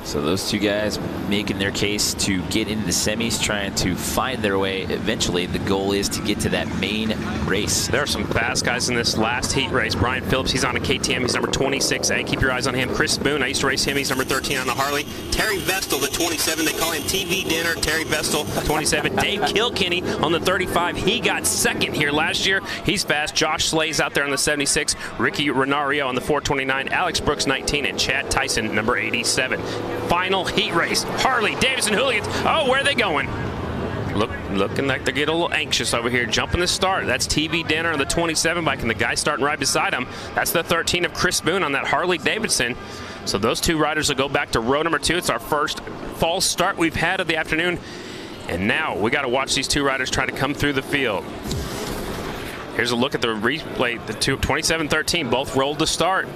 So those two guys making their case to get into the semis, trying to find their way. Eventually, the goal is to get to that main race. There are some fast guys in this last heat race. Brian Phillips, he's on a KTM. He's number 26A. Keep your eyes on him. Chris Boone, I used to race him. He's number 13 on the Harley. Terry Vestal, the 27. They call him TV Dinner. Terry Vestal, 27. Dave Kilkenny on the 35. He got 2nd here last year. He's fast. Josh Slay's out there on the 76. Ricky Renario on the 429. Alex Brooks, 19. And Chad Tyson, number 87. Final heat race. Harley-Davidson Hooligans. Oh, where are they going? Looking like they're getting a little anxious over here. Jumping the start. That's TV Dinner on the 27 bike, and the guy starting right beside him. That's the 13 of Chris Boone on that Harley-Davidson. So those two riders will go back to row number 2. It's our first false start we've had of the afternoon. And now we got to watch these two riders try to come through the field. Here's a look at the replay. The 27-13 both rolled to start.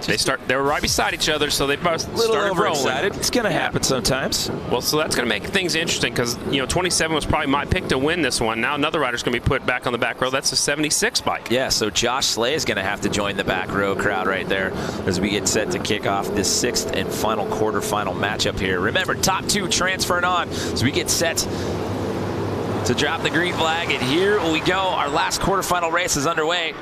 They were right beside each other, so they both started rolling. It's going to happen sometimes. Well, so that's going to make things interesting because, 27 was probably my pick to win this one. Now another rider's going to be put back on the back row. That's a 76 bike. Yeah, so Josh Slay is going to have to join the back row crowd right there as we get set to kick off this 6th and final quarterfinal matchup here. Remember, top 2 transferring on as we get set to drop the green flag. And here we go. Our last quarterfinal race is underway.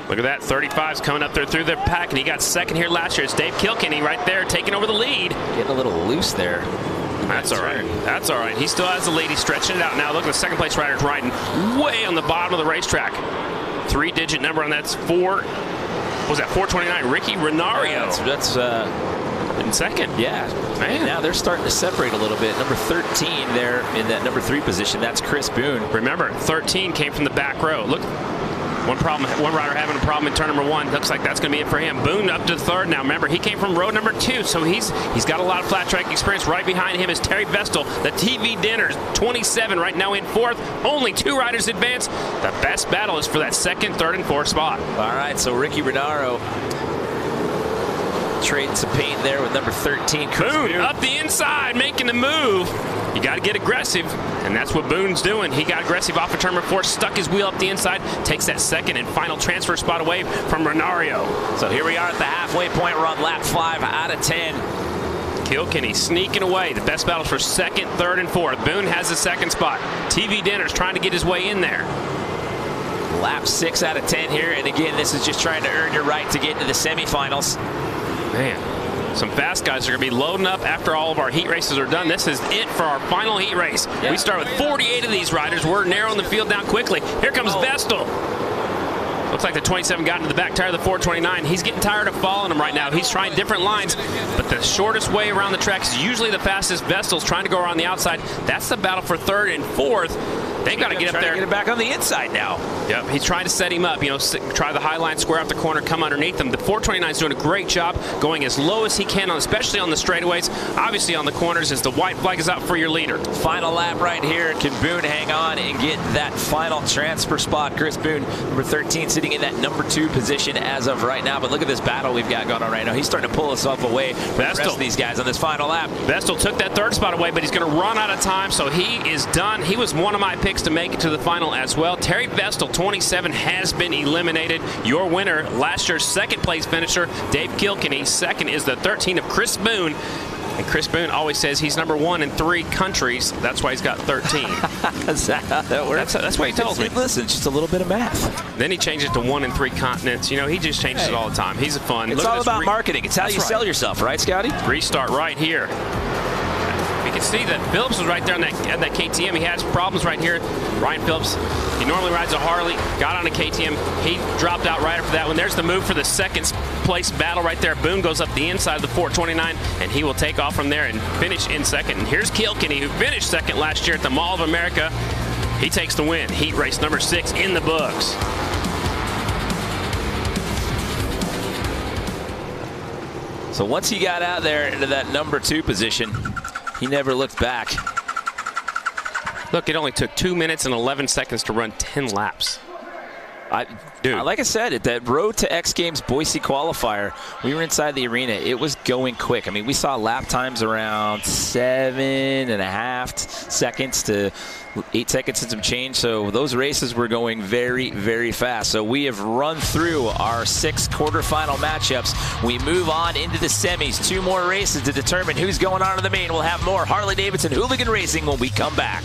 Look at that, 35's coming up there through the pack, and he got 2nd here last year. It's Dave Kilkenny right there taking over the lead. Getting a little loose there. That's all right. That's all right. He still has the lead. He's stretching it out now. Look at the 2nd place rider's riding way on the bottom of the racetrack. 3-digit number on that's 4. was that 429? Ricky Renario. Yeah, that's in second. Yeah. Man. Now they're starting to separate a little bit. Number 13 there in that number 3 position. That's Chris Boone. Remember, 13 came from the back row. Look, one rider having a problem in turn number 1. Looks like that's going to be it for him. Boone up to 3rd now. Remember, he came from row number 2, so he's got a lot of flat track experience. Right behind him is Terry Vestal, the TV Dinners, 27 right now in 4th. Only 2 riders advance. The best battle is for that 2nd, 3rd, and 4th spot. All right, so Ricky Renaro trading some paint there with number 13. Boone up the inside, making the move. You got to get aggressive, and that's what Boone's doing. He got aggressive off of turn number 4, stuck his wheel up the inside, takes that 2nd and final transfer spot away from Renario. So here we are at the halfway point. We're on lap 5 out of 10. Kilkenny sneaking away. The best battles for 2nd, 3rd, and 4th. Boone has the 2nd spot. TV Dinner's trying to get his way in there. Lap 6 out of 10 here, and again, this is just trying to earn your right to get into the semifinals. Man, some fast guys are going to be loading up after all of our heat races are done. This is it for our final heat race. Yeah. We start with 48 of these riders. We're narrowing the field down quickly. Here comes Vestal. Looks like the 27 got into the back tire of the 429. He's getting tired of following him right now. He's trying different lines, but the shortest way around the track is usually the fastest. Vestal's trying to go around the outside. That's the battle for 3rd and 4th. They've got to get up there. Get it back on the inside now. Yep, he's trying to set him up. You know, try the high line, square off the corner, come underneath him. The 429 is doing a great job going as low as he can, especially on the straightaways. Obviously on the corners as the white flag is out for your leader. Final lap right here. Can Boone hang on and get that final transfer spot? Chris Boone, number 13, sitting in that number 2 position as of right now. But look at this battle we've got going on right now. He's starting to pull himself away from the rest of these guys on this final lap. Vestal took that 3rd spot away, but he's going to run out of time, so he is done. He was one of my picks to make it to the final as well. Terry Vestal, 27, has been eliminated. Your winner, last year's 2nd place finisher, Dave Kilkenny. 2nd is the 13 of Chris Boone. And Chris Boone always says he's number 1 in 3 countries. That's why he's got 13. Is that how that works? That's what he tells me. Listen, just a little bit of math. Then he changes to 1 in 3 continents. You know, he just changes it all the time. He's a fun. It's all about marketing. It's how you sell yourself, right, Scotty? Restart right here. You can see that Phillips was right there on that KTM. He has problems right here. Ryan Phillips, he normally rides a Harley, got on a KTM. He dropped out right after that one. There's the move for the 2nd place battle right there. Boone goes up the inside of the 429, and he will take off from there and finish in 2nd. And here's Kilkenny, who finished 2nd last year at the Mall of America. He takes the win. Heat race number 6 in the books. So once he got out there into that number 2 position, he never looked back. Look, it only took 2 minutes and 11 seconds to run 10 laps. Like I said, at that Road to X Games Boise qualifier, we were inside the arena. It was going quick. I mean, we saw lap times around 7.5 seconds to 8 seconds and some change. So those races were going very, very fast. So we have run through our 6 quarterfinal matchups. We move on into the semis. 2 more races to determine who's going on to the main. We'll have more Harley-Davidson Hooligan Racing when we come back.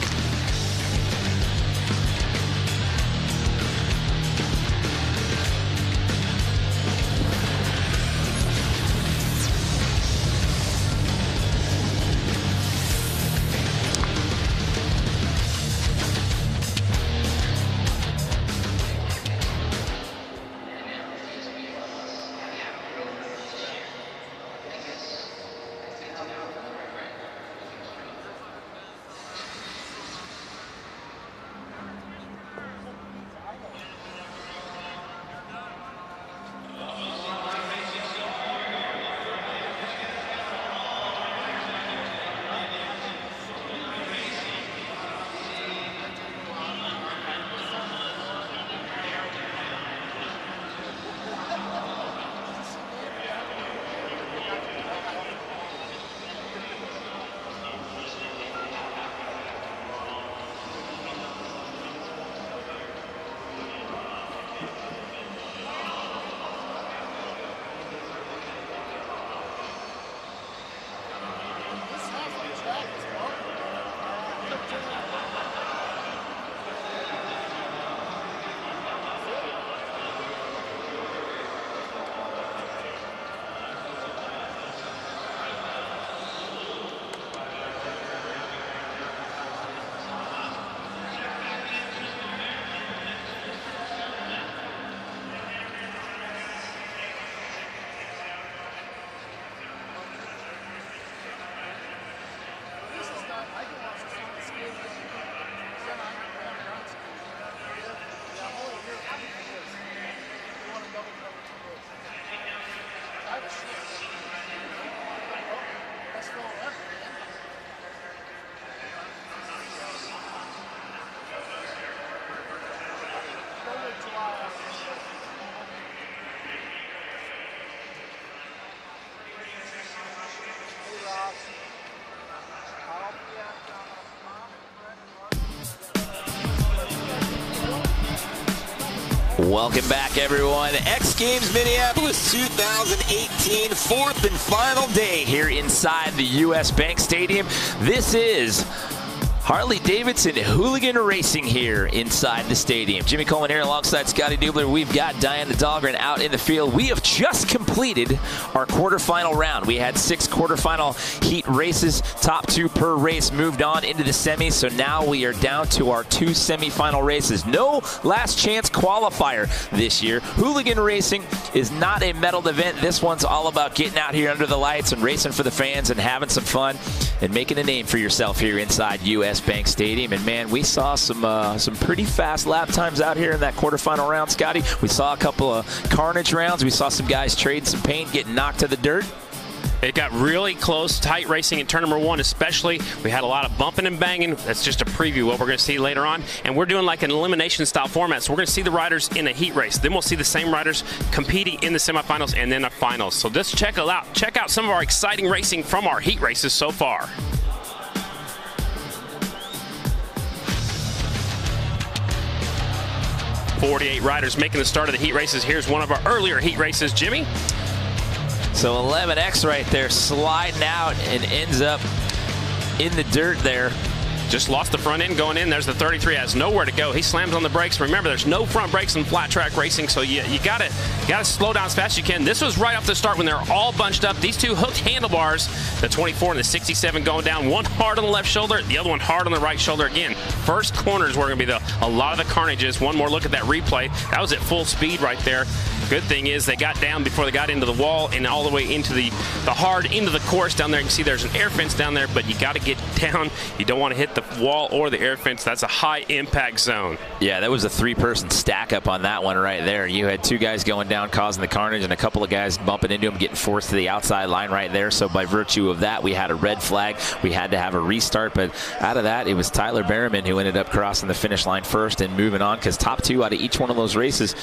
Welcome back, everyone. X Games Minneapolis 2018, fourth and final day here inside the U.S. Bank Stadium. This is Harley-Davidson Hooligan Racing here inside the stadium. Jimmy Coleman here alongside Scotty Dubler. We've got Diana Dahlgren out in the field. We have just completed our quarterfinal round. We had 6 quarterfinal heat races. Top 2 per race moved on into the semis. So now we are down to our 2 semifinal races. No last chance qualifier this year. Hooligan Racing is not a medaled event. This one's all about getting out here under the lights and racing for the fans and having some fun and making a name for yourself here inside U.S. Bank Stadium. And man, we saw some pretty fast lap times out here in that quarterfinal round, Scotty. We saw a couple of carnage rounds. We saw some guys trade some paint, getting knocked to the dirt. It got really close, tight racing in turn number 1 especially. We had a lot of bumping and banging. That's just a preview of what we're going to see later on. And we're doing like an elimination style format. So we're going to see the riders in a heat race. Then we'll see the same riders competing in the semifinals and then the finals. So just check it out. Check out some of our exciting racing from our heat races so far. .48 riders making the start of the heat races. Here's one of our earlier heat races, Jimmy. So 11X right there sliding out and ends up in the dirt there. Just lost the front end going in. There's the 33, has nowhere to go. He slams on the brakes. Remember, there's no front brakes in flat track racing, so you gotta slow down as fast as you can. This was right off the start when they're all bunched up. These two hooked handlebars, the 24 and the 67 going down. One hard on the left shoulder, the other one hard on the right shoulder again. First corners were going to be a lot of the carnages. One more look at that replay. That was at full speed right there. Good thing is they got down before they got into the wall and all the way into the hard into the course down there. You can see there's an air fence down there, but you got to get down. You don't want to hit the wall or the air fence. That's a high impact zone. Yeah, that was a 3-person stack up on that one right there. You had 2 guys going down causing the carnage and a couple of guys bumping into him, getting forced to the outside line right there. So by virtue of that, we had a red flag. We had to have a restart, but out of that, it was Tyler Berriman who ended up crossing the finish line first and moving on, because top 2 out of each one of those races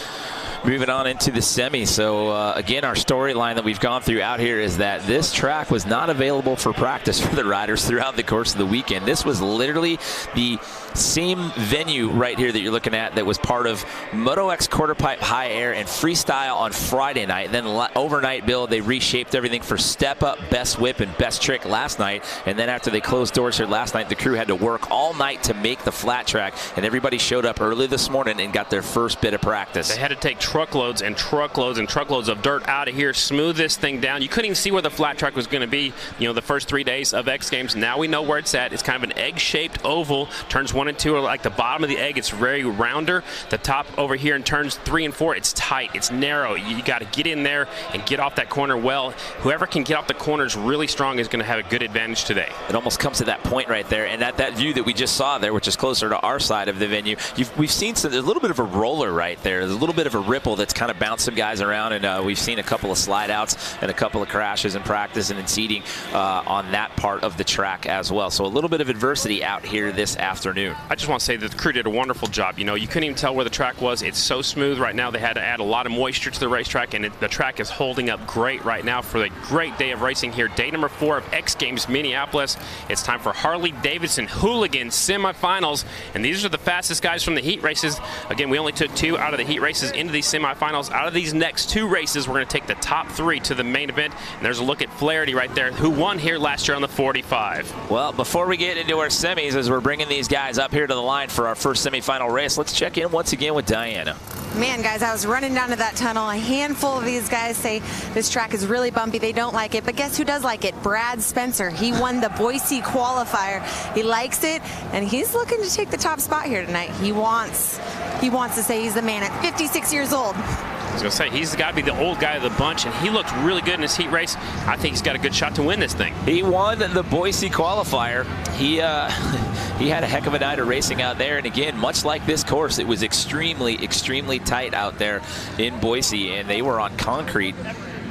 moving on into the semi. So again, our storyline that we've gone through out here is that this track was not available for practice for the riders throughout the course of the weekend. This was literally the same venue right here that you're looking at that was part of Moto X Quarter Pipe High Air and Freestyle on Friday night. Then overnight, Bill, they reshaped everything for Step Up, Best Whip, and Best Trick last night. And then after they closed doors here last night, the crew had to work all night to make the flat track, and everybody showed up early this morning and got their first bit of practice. They had to take truckloads and truckloads and truckloads of dirt out of here, smooth this thing down. You couldn't even see where the flat track was going to be, you know, the first 3 days of X Games. Now we know where it's at. It's kind of an egg-shaped oval. Turns 1 and 2 are like the bottom of the egg. It's very rounder. The top over here in turns 3 and 4, it's tight. It's narrow. You got to get in there and get off that corner well. Whoever can get off the corners really strong is going to have a good advantage today. It almost comes to that point right there, and at that view that we just saw there, which is closer to our side of the venue, we've seen a little bit of a roller right there. There's a little bit of a ripple that's kind of bounced some guys around, and we've seen a couple of slide outs and a couple of crashes in practice and in seating on that part of the track as well. So a little bit of adversity out here this afternoon. I just want to say that the crew did a wonderful job. You know, you couldn't even tell where the track was. It's so smooth right now. They had to add a lot of moisture to the racetrack, and the track is holding up great right now for the great day of racing here. Day number 4 of X Games Minneapolis. It's time for Harley-Davidson Hooligan semifinals, and these are the fastest guys from the heat races. Again, we only took 2 out of the heat races into these semifinals. Out of these next 2 races, we're going to take the top 3 to the main event, and there's a look at Flaherty right there, who won here last year on the 45. Well, before we get into our semis, as we're bringing these guys up here to the line for our first semifinal race, let's check in once again with Diana. Man, guys, I was running down to that tunnel. A handful of these guys say this track is really bumpy. They don't like it. But guess who does like it? Brad Spencer. He won the Boise qualifier. He likes it, and he's looking to take the top spot here tonight. He wants to say he's the man at 56 years old. I was going to say, he's got to be the old guy of the bunch, and he looked really good in his heat race. I think he's got a good shot to win this thing. He won the Boise qualifier. He had a heck of a night of racing out there, and again, much like this course, it was extremely, extremely tight out there in Boise, and they were on concrete.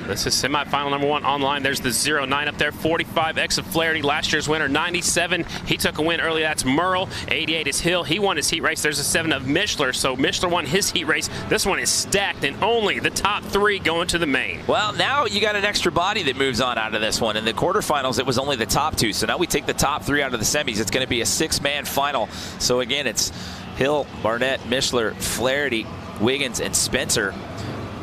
This is semifinal number 1 online. There's the 09 up there. 45X of Flaherty, last year's winner. 97, he took a win early. That's Merle. 88 is Hill. He won his heat race. There's a 7 of Mishler. So Mishler won his heat race. This one is stacked, and only the top 3 going to the main. Well, now you got an extra body that moves on out of this one. In the quarterfinals, it was only the top 2. So now we take the top 3 out of the semis. It's going to be a 6-man final. So again, it's Hill, Barnett, Mishler, Flaherty, Wiggins, and Spencer.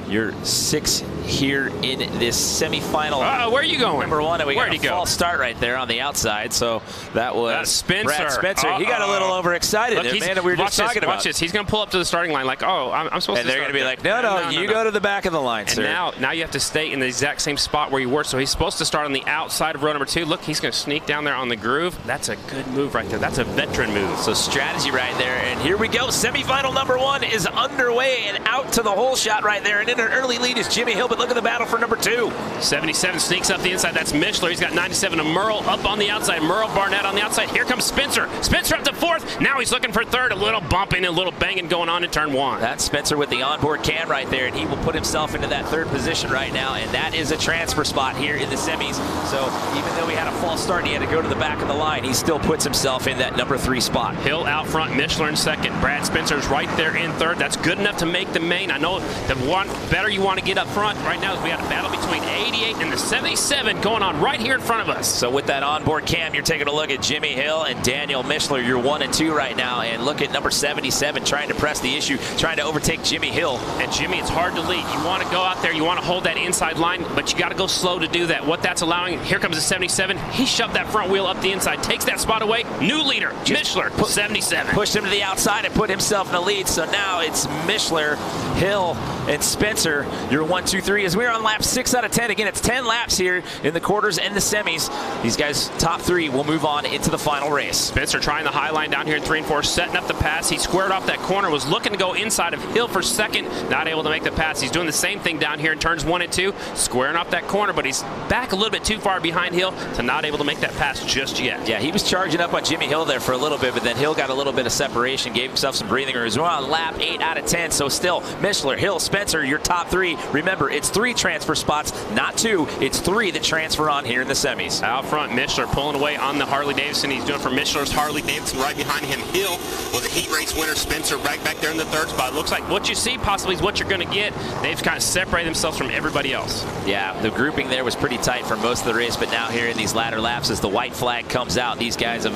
Your 6 here in this semifinal. Where are you going? Number 1, and we got a false start right there on the outside. So that was Spencer. Brad Spencer. He got a little overexcited. Look, Man, we were just talking about. Watch this. He's going to pull up to the starting line like, I'm supposed to. And they're going to be like, no, you go to the back of the line, sir. And now you have to stay in the exact same spot where you were. So he's supposed to start on the outside of row number 2. Look, he's going to sneak down there on the groove. That's a good move right there. That's a veteran move. So strategy right there. And here we go. Semifinal number 1 is underway, and out to the hole shot right there. And in an early lead is Jimmy Hill, but look at the battle for number 2. 77 sneaks up the inside. That's Mishler. He's got 97 to Merle up on the outside. Merle Barnett on the outside. Here comes Spencer. Spencer up to 4th. Now he's looking for 3rd. A little bumping, a little banging going on in turn 1. That's Spencer with the onboard cam right there, and he will put himself into that 3rd position right now, and that is a transfer spot here in the semis. So even though he had a false start and he had to go to the back of the line, he still puts himself in that number 3 spot. Hill out front, Mishler in 2nd. Brad Spencer's right there in 3rd. That's good enough to make the main. I know the one better you want to get up front right now is we have a battle between 88 and the 77 going on right here in front of us. So with that onboard cam, you're taking a look at Jimmy Hill and Daniel Mishler. You're 1 and 2 right now, and look at number 77 trying to press the issue, trying to overtake Jimmy Hill. And Jimmy, it's hard to lead. You want to go out there, you want to hold that inside line, but you got to go slow to do that. What that's allowing, here comes the 77. He shoved that front wheel up the inside, takes that spot away. New leader, Mishler, 77. Pushed him to the outside and put himself in the lead. So now it's Mishler, Hill, and Spencer. You're 1, 2, 3 as we're on lap 6 out of 10. Again, it's 10 laps here in the quarters and the semis. These guys, top 3, will move on into the final race. Spencer trying the high line down here in 3 and 4, setting up the pass. He squared off that corner, was looking to go inside of Hill for 2nd, not able to make the pass. He's doing the same thing down here in turns 1 and 2, squaring off that corner, but he's back a little bit too far behind Hill to not able to make that pass just yet. Yeah, he was charging up on Jimmy Hill there for a little bit, but then Hill got a little bit of separation, gave himself some breathing room. We're on lap 8 out of 10, so still Mishler, Hill, Spencer, your top 3. Remember, it's 3 transfer spots, not 2. It's 3 that transfer on here in the semis. Out front, Mishler pulling away on the Harley-Davidson. He's doing for Mishler's Harley-Davidson. Right behind him, Hill was a heat race winner. Spencer right back there in the 3rd spot. Looks like what you see possibly is what you're going to get. They've kind of separated themselves from everybody else. Yeah, the grouping there was pretty tight for most of the race, but now here in these latter laps as the white flag comes out, these guys have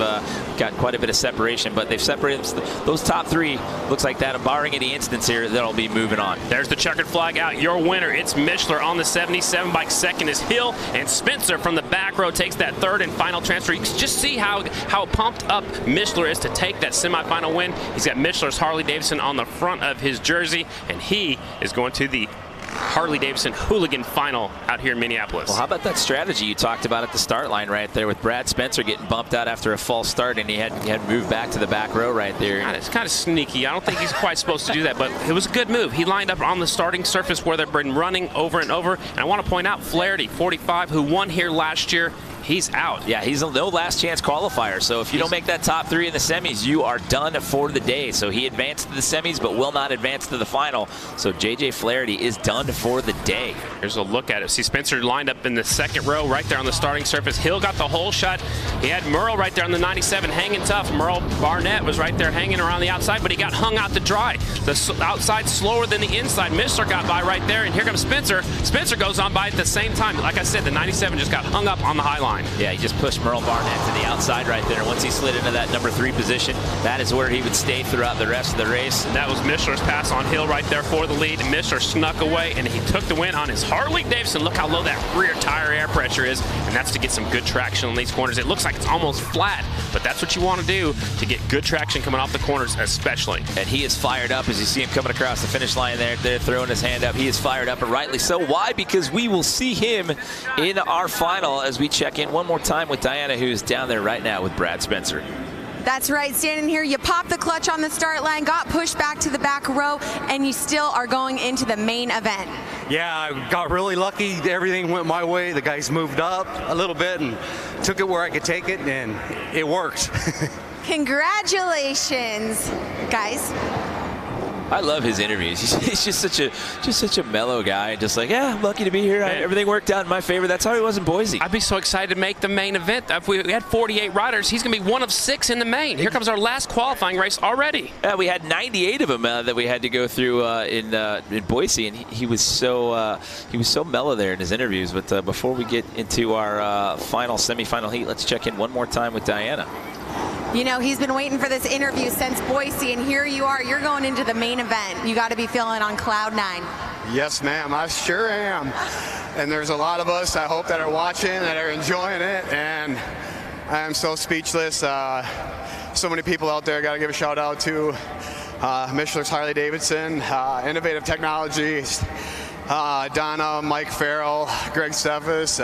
got quite a bit of separation, but they've separated those top 3. Looks like that, barring any instance here, that'll be moving on. There's the checkered flag out. Your winner, it's Mishler on the 77 bike. 2nd is Hill, and Spencer from the back row takes that 3rd and final transfer. You can just see how pumped up Mishler is to take that semifinal win. He's got Mishler's Harley-Davidson on the front of his jersey, and he is going to the Harley-Davidson Hooligan final out here in Minneapolis. Well, how about that strategy you talked about at the start line right there with Brad Spencer getting bumped out after a false start, and he had moved back to the back row right there. It's kind of sneaky. I don't think he's quite supposed to do that, but it was a good move. He lined up on the starting surface where they've been running over and over. And I want to point out Flaherty, 45, who won here last year. He's out. Yeah, he's a no last chance qualifier. So if you don't make that top 3 in the semis, you are done for the day. So he advanced to the semis, but will not advance to the final. So J.J. Flaherty is done for the day. Here's a look at it. See Spencer lined up in the 2nd row right there on the starting surface. Hill got the whole shot. He had Merle right there on the 97 hanging tough. Merle Barnett was right there hanging around the outside, but he got hung out to dry. The outside slower than the inside. Mishler got by right there, and here comes Spencer. Spencer goes on by at the same time. Like I said, the 97 just got hung up on the high line. Yeah, he just pushed Merle Barnett to the outside right there. Once he slid into that number 3 position, that is where he would stay throughout the rest of the race. And that was Mishler's pass on Hill right there for the lead. And Mishler snuck away, and he took the win on his Harley-Davidson. Look how low that rear tire air pressure is, and that's to get some good traction on these corners. It looks like it's almost flat, but that's what you want to do to get good traction coming off the corners especially. And he is fired up as you see him coming across the finish line there. They're throwing his hand up. He is fired up, and rightly so. Why? Because we will see him in our final as we check in one more time with Diana, who's down there right now with Brad Spencer. That's right, standing here, you pop the clutch on the start line, got pushed back to the back row, and you still are going into the main event. Yeah, I got really lucky. Everything went my way. The guys moved up a little bit and took it where I could take it, and it worked. Congratulations, guys. I love his interviews. He's just such a mellow guy. Just like, yeah, I'm lucky to be here. Everything worked out in my favor. That's how he was in Boise. I'd be so excited to make the main event. If we had 48 riders, he's going to be one of 6 in the main. Here comes our last qualifying race already. Yeah, we had 98 of them that we had to go through in Boise, and he was so mellow there in his interviews. But before we get into our final semifinal heat, let's check in one more time with Diana. You know, he's been waiting for this interview since Boise, and here you are. You're going into the main event. You got to be feeling on cloud 9. Yes, ma'am, I sure am. And there's a lot of us, I hope, that are watching, that are enjoying it, and I am so speechless. So many people out there. Got to give a shout out to Michelin's Harley-Davidson, Innovative Technologies, Donna, Mike Farrell, Greg Steffes,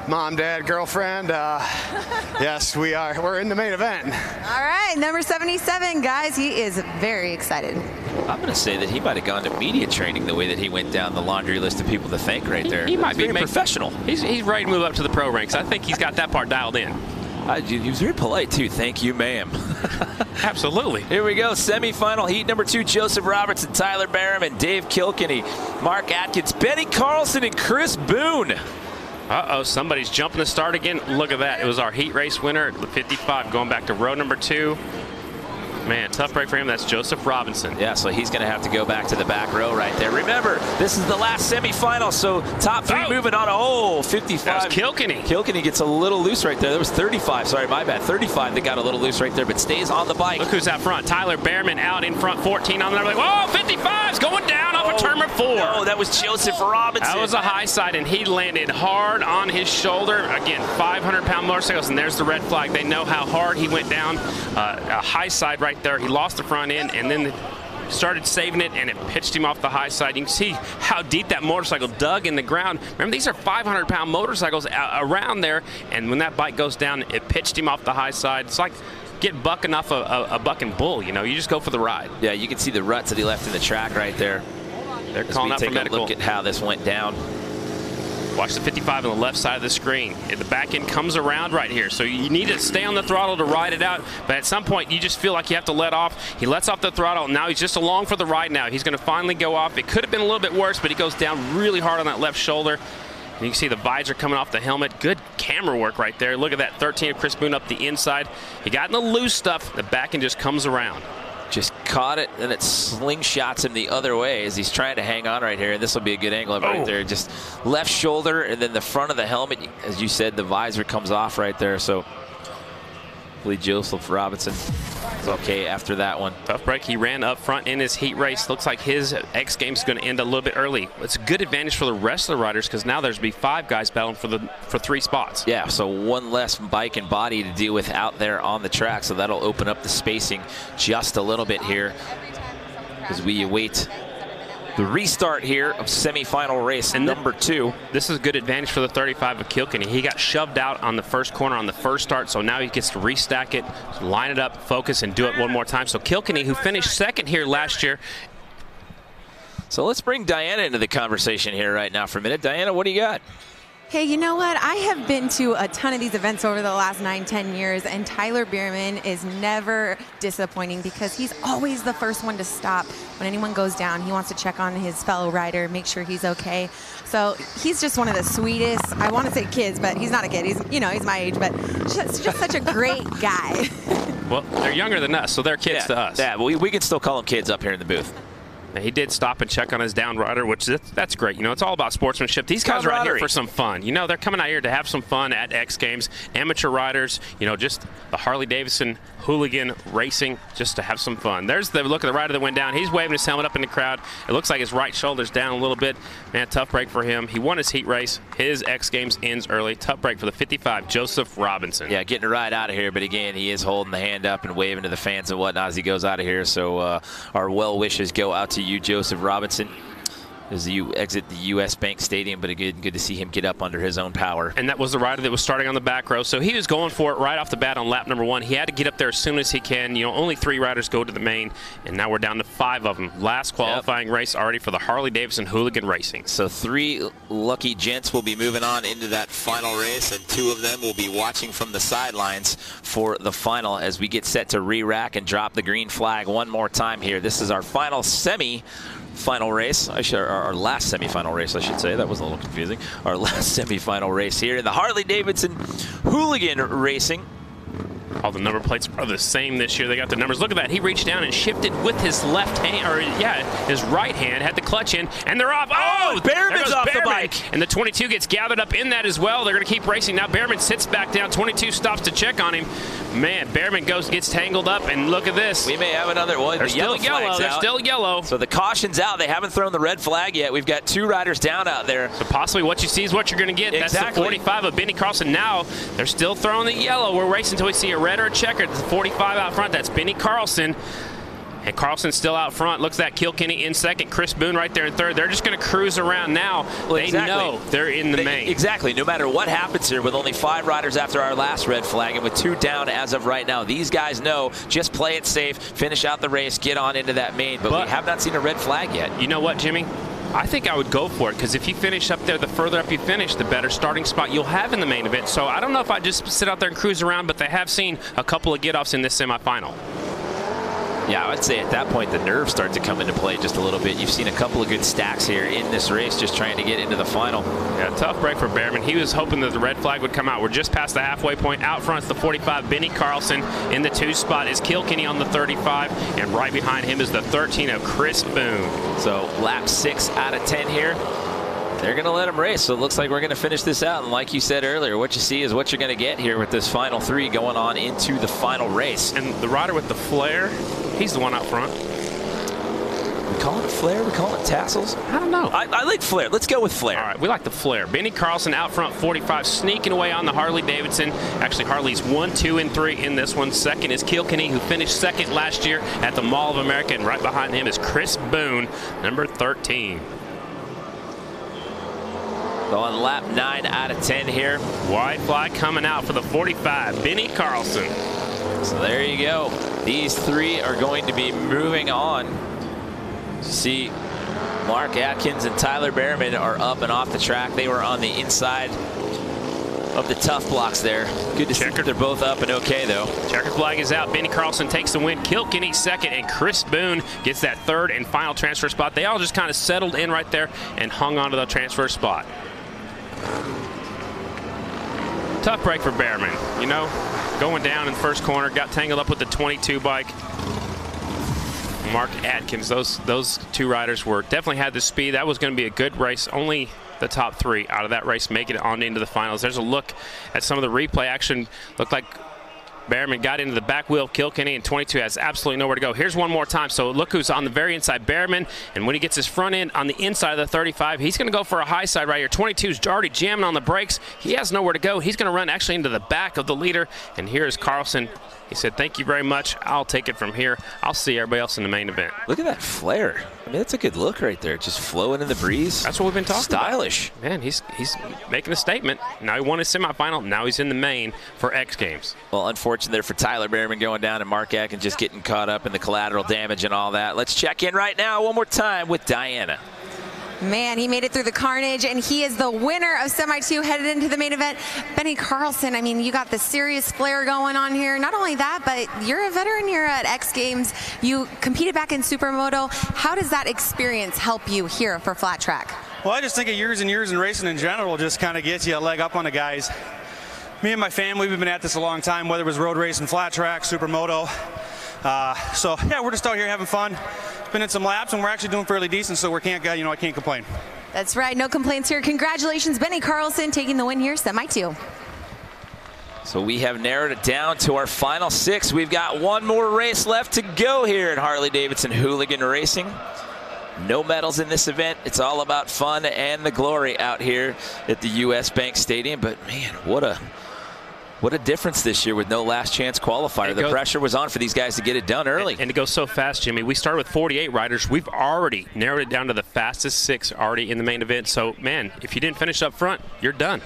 mom, dad, girlfriend. Yes, we're in the main event. All right, number 77, guys. He is very excited. I'm going to say that he might have gone to media training the way that he went down the laundry list of people to thank right there. He might be professional. He's ready to move up to the pro ranks. I think he's got that part dialed in. He was very polite, too. Thank you, ma'am. Absolutely. Here we go. Semifinal heat number 2. Joseph Robertson, Tyler Barham, Dave Kilkenny, Mark Atkins, Benny Carlson, and Chris Boone. Uh-oh, somebody's jumping the start again. Look at that. It was our heat race winner, the 55, going back to row number 2. Man, tough break for him. That's Joseph Robinson. Yeah, so he's going to have to go back to the back row right there. Remember, this is the last semifinal, so top 3 moving on. Oh, 55. That was Kilkenny. Kilkenny gets a little loose right there. That was 35. Sorry, my bad. 35 that got a little loose right there, but stays on the bike. Look who's out front. Tyler Behrman out in front, 14 on there. Like, whoa, 55's going down off of turn 4. No, that was Joseph Robinson. That was a high side, and he landed hard on his shoulder. Again, 500-pound motorcycles, and there's the red flag. They know how hard he went down. A high side right there. He lost the front end, and then started saving it, and it pitched him off the high side. You can see how deep that motorcycle dug in the ground. Remember, these are 500-pound motorcycles around there, and when that bike goes down, it pitched him off the high side. It's like getting bucking off a bucking bull. You know, you just go for the ride. Yeah, you can see the ruts that he left in the track right there. They're calling out for medical. Look at how this went down. Watch the 55 on the left side of the screen. The back end comes around right here, so you need to stay on the throttle to ride it out, but at some point you just feel like you have to let off. He lets off the throttle, and now he's just along for the ride now. He's going to finally go off. It could have been a little bit worse, but he goes down really hard on that left shoulder. And you can see the visor coming off the helmet. Good camera work right there. Look at that 13 of Chris Boone up the inside. He got in the loose stuff. The back end just comes around. Just caught it, and it slingshots him the other way as he's trying to hang on right here. And this will be a good angle right there. Just left shoulder, and then the front of the helmet, as you said, the visor comes off right there. So hopefully Joseph Robinson is okay after that one. Tough break. He ran up front in his heat race. Looks like his X Games is going to end a little bit early. It's a good advantage for the rest of the riders because now there's going to be 5 guys battling for 3 spots. Yeah, so one less bike and body to deal with out there on the track. So that'll open up the spacing just a little bit here as we await the restart here of semifinal race number 2. This is a good advantage for the 35 of Kilkenny. He got shoved out on the first corner on the first start, so now he gets to restack it, line it up, focus, and do it one more time. So Kilkenny, who finished second here last year. So let's bring Diana into the conversation here right now for a minute. Diana, what do you got? Hey, you know what? I have been to a ton of these events over the last 9-10 years, and Tyler Bierman is never disappointing because he's always the first one to stop when anyone goes down. He wants to check on his fellow rider, make sure he's okay. So he's just one of the sweetest, I want to say kids, but he's not a kid. He's, you know, he's my age, but just such a great guy. Well, they're younger than us, so they're kids to us. Yeah, well, we can still call them kids up here in the booth. And he did stop and check on his down rider, which that's great. You know, it's all about sportsmanship. These guys are out here for some fun. You know, they're coming out here to have some fun at X Games. Amateur riders, you know, just the Harley-Davidson Hooligan racing, just to have some fun. There's the look of the rider that went down. He's waving his helmet up in the crowd. It looks like his right shoulder's down a little bit. Man, tough break for him. He won his heat race. His X Games ends early. Tough break for the 55, Joseph Robinson. Yeah, getting a ride out of here, but again, he is holding the hand up and waving to the fans and whatnot as he goes out of here. So our well wishes go out to you, Joseph Robinson, as you exit the U.S. Bank Stadium, but again, good to see him get up under his own power. And that was the rider that was starting on the back row, so he was going for it right off the bat on lap number 1. He had to get up there as soon as he can. You know, only 3 riders go to the main, and now we're down to 5 of them. Last qualifying race already for the Harley-Davidson Hooligan Racing. So 3 lucky gents will be moving on into that final race, and 2 of them will be watching from the sidelines for the final as we get set to re-rack and drop the green flag one more time here. This is our final semi-final race, our last semifinal race, I should say. That was a little confusing. Our last semifinal race here in the Harley-Davidson Hooligan Racing. All the number plates are the same this year. They got the numbers. Look at that. He reached down and shifted with his left hand, or his right hand, had the clutch in, and they're off. Oh, Behrman's off the bike. And the 22 gets gathered up in that as well. They're going to keep racing. Now Behrman sits back down. 22 stops to check on him. Man, Behrman gets tangled up, and look at this. We may have another one. They're still yellow. They're still yellow. So the caution's out. They haven't thrown the red flag yet. We've got 2 riders down out there. So possibly what you see is what you're going to get. Exactly. That's the 45 of Benny Carlson. Now they're still throwing the yellow. We're racing until we see a red or a checkered. The 45 out front. That's Benny Carlson. And Carlson's still out front. Looks at Kilkenny in second. Chris Boone right there in third. They're just going to cruise around now. Well, they know they're in the main. Exactly. No matter what happens here, with only 5 riders after our last red flag and with 2 down as of right now, these guys know just play it safe, finish out the race, get on into that main. But we have not seen a red flag yet. You know what, Jimmy? I think I would go for it, because if you finish up there, the further up you finish, the better starting spot you'll have in the main event. So I don't know if I just sit out there and cruise around, but they have seen a couple of get-offs in this semifinal. Yeah, I'd say at that point the nerves start to come into play just a little bit. You've seen a couple of good stacks here in this race just trying to get into the final. Yeah, tough break for Behrman. He was hoping that the red flag would come out. We're just past the halfway point. Out front's the 45, Benny Carlson. In the 2 spot is Kilkenny on the 35, and right behind him is the 13 of Chris Boone. So lap 6 out of 10 here. They're going to let him race, so it looks like we're going to finish this out. And like you said earlier, what you see is what you're going to get here with this final 3 going on into the final race. And the rider with the flare, he's the one out front. We call it flare? We call it tassels? I don't know. I like flare. Let's go with flare. All right, we like the flare. Benny Carlson out front, 45, sneaking away on the Harley-Davidson. Actually, Harley's 1, 2, and 3 in this one. Second is Kilkenny, who finished second last year at the Mall of America. And right behind him is Chris Boone, number 13. So on lap 9 out of 10 here. White flag coming out for the 45, Benny Carlson. So there you go. These 3 are going to be moving on. See, Mark Atkins and Tyler Behrman are up and off the track. They were on the inside of the tough blocks there. Good to see they're both up and okay, though. Checkered flag is out. Benny Carlson takes the win. Kilkenny second, and Chris Boone gets that 3rd and final transfer spot. They all just kind of settled in right there and hung on to the transfer spot. Tough break for Behrman, you know, going down in the first corner, got tangled up with the 22 bike. Mark Atkins, those 2 riders definitely had the speed. That was going to be a good race. Only the top 3 out of that race make it on into the finals. There's a look at some of the replay action. Looked like Behrman got into the back wheel of Kilkenny, and 22 has absolutely nowhere to go. Here's one more time. So look who's on the very inside, Behrman, and when he gets his front end on the inside of the 35, he's going to go for a high side right here. 22's already jamming on the brakes. He has nowhere to go. He's going to run actually into the back of the leader, and here's Carlson. He said, "Thank you very much. I'll take it from here. I'll see everybody else in the main event." Look at that flare. I mean, that's a good look right there. Just flowing in the breeze. That's what we've been talking about. Stylish. Man, he's making a statement. Now he won his semifinal. Now he's in the main for X Games. Well, unfortunate there for Tyler Behrman going down, and Mark Atkins just getting caught up in the collateral damage and all that. Let's check in right now one more time with Diana. Man, he made it through the carnage, and he is the winner of Semi-2 headed into the main event. Benny Carlson, I mean, you got the serious flair going on here. Not only that, but you're a veteran here at X Games. You competed back in Supermoto. How does that experience help you here for flat track? Well, I just think years and years in racing in general just kind of gets you a leg up on the guys. Me and my family, we've been at this a long time, whether it was road racing, flat track, Supermoto. So, yeah, we're just out here having fun. Spinning some laps, and we're actually doing fairly decent, so I can't complain. That's right, no complaints here. Congratulations, Benny Carlson, taking the win here, Semi-2. So we have narrowed it down to our final 6. We've got one more race left to go here at Harley-Davidson Hooligan Racing. No medals in this event. It's all about fun and the glory out here at the U.S. Bank Stadium. But, man, what a difference this year with no last chance qualifier. The pressure was on for these guys to get it done early. And it goes so fast, Jimmy. We started with 48 riders. We've already narrowed it down to the fastest 6 already in the main event. So, man, if you didn't finish up front, you're done.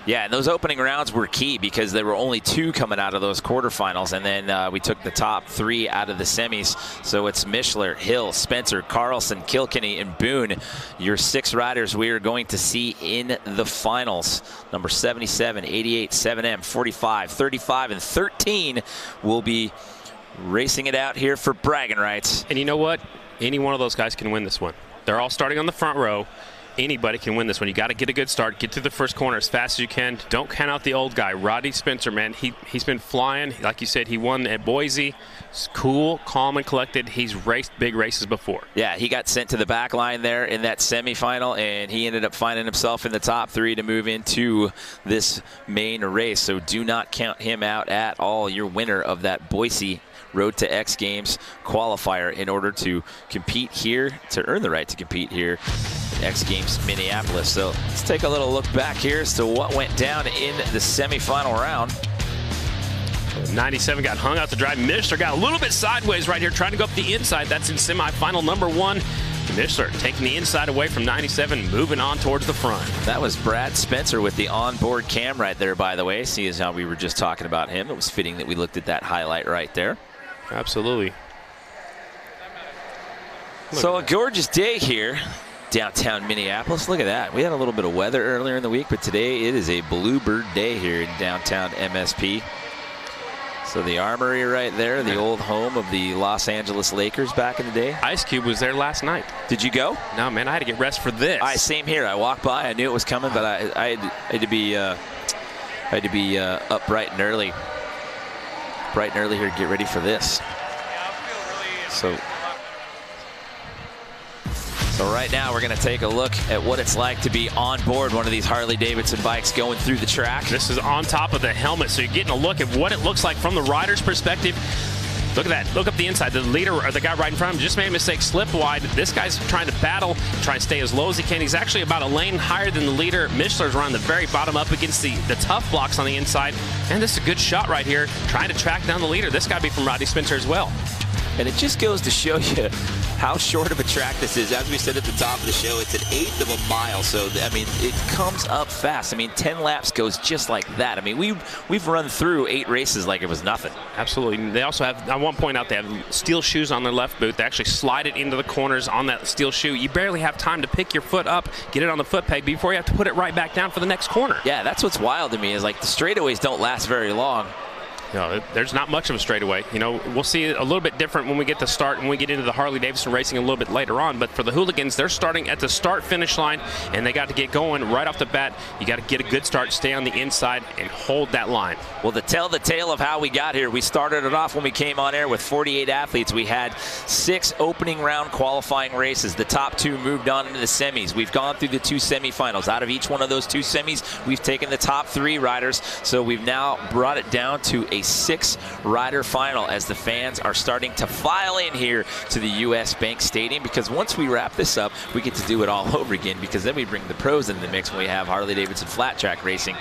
Yeah, and those opening rounds were key because there were only 2 coming out of those quarterfinals, and then we took the top 3 out of the semis. So it's Mishler, Hill, Spencer, Carlson, Kilkenny, and Boone, your 6 riders we are going to see in the finals. Number 77, 88, 7M, 45, 35, and 13 will be racing it out here for bragging rights. And you know what? Any one of those guys can win this one. They're all starting on the front row. anybody can win this one. You got to get a good start, get to the first corner as fast as you can. Don't count out the old guy, Roddy Spencer, man. He's been flying. Like you said, he won at Boise. He's cool, calm, and collected. He's raced big races before. Yeah, he got sent to the back line there in that semifinal, and he ended up finding himself in the top 3 to move into this main race. So do not count him out at all. Your winner of that Boise Road to X Games qualifier in order to compete here, to earn the right to compete here in X Games Minneapolis. So let's take a little look back here as to what went down in the semifinal round. 97 got hung out to dry. Mishler got a little bit sideways right here, trying to go up the inside. That's in semifinal number 1. Mishler taking the inside away from 97, moving on towards the front. That was Brad Spencer with the onboard cam right there, by the way. See as how we were just talking about him. It was fitting that we looked at that highlight right there. Absolutely. So a gorgeous day here downtown Minneapolis. Look at that. We had a little bit of weather earlier in the week, but today it is a bluebird day here in downtown MSP. So the Armory right there, the old home of the Los Angeles Lakers back in the day. Ice Cube was there last night. Did you go? No, man, I had to get rest for this. Same here. I walked by. I knew it was coming, but I had to be up bright and early here to get ready for this. So right now we're going to take a look at what it's like to be on board one of these Harley-Davidson bikes going through the track. This is on top of the helmet, so you're getting a look at what it looks like from the rider's perspective. Look at that. Look up the inside. The leader, or the guy right in front of him, just made a mistake, slipped wide. This guy's trying to battle, trying to stay as low as he can. He's actually about a lane higher than the leader. Mishler's around the very bottom up against the tough blocks on the inside. And this is a good shot right here, trying to track down the leader. This got to be from Roddy Spencer as well. And it just goes to show you how short of a track this is. As we said at the top of the show, it's 1/8 of a mile. So, I mean, it comes up fast. I mean, 10 laps goes just like that. I mean, we've run through 8 races like it was nothing. Absolutely. They also have, I want to point out, they have steel shoes on their left boot. They actually slide it into the corners on that steel shoe. You barely have time to pick your foot up, get it on the foot peg before you have to put it right back down for the next corner. Yeah, that's what's wild to me is like the straightaways don't last very long. No, there's not much of a straightaway. You know, we'll see it a little bit different when we get to start and we get into the Harley-Davidson racing a little bit later on. But for the Hooligans, they're starting at the start-finish line, and they got to get going right off the bat. You got to get a good start, stay on the inside, and hold that line. Well, to tell the tale of how we got here, we started it off when we came on air with 48 athletes. We had 6 opening round qualifying races. The top 2 moved on into the semis. We've gone through the 2 semifinals. Out of each one of those 2 semis, we've taken the top 3 riders. So we've now brought it down to a 6-rider final as the fans are starting to file in here to the U.S. Bank Stadium, because once we wrap this up, we get to do it all over again, because then we bring the pros into the mix when we have Harley-Davidson flat track racing.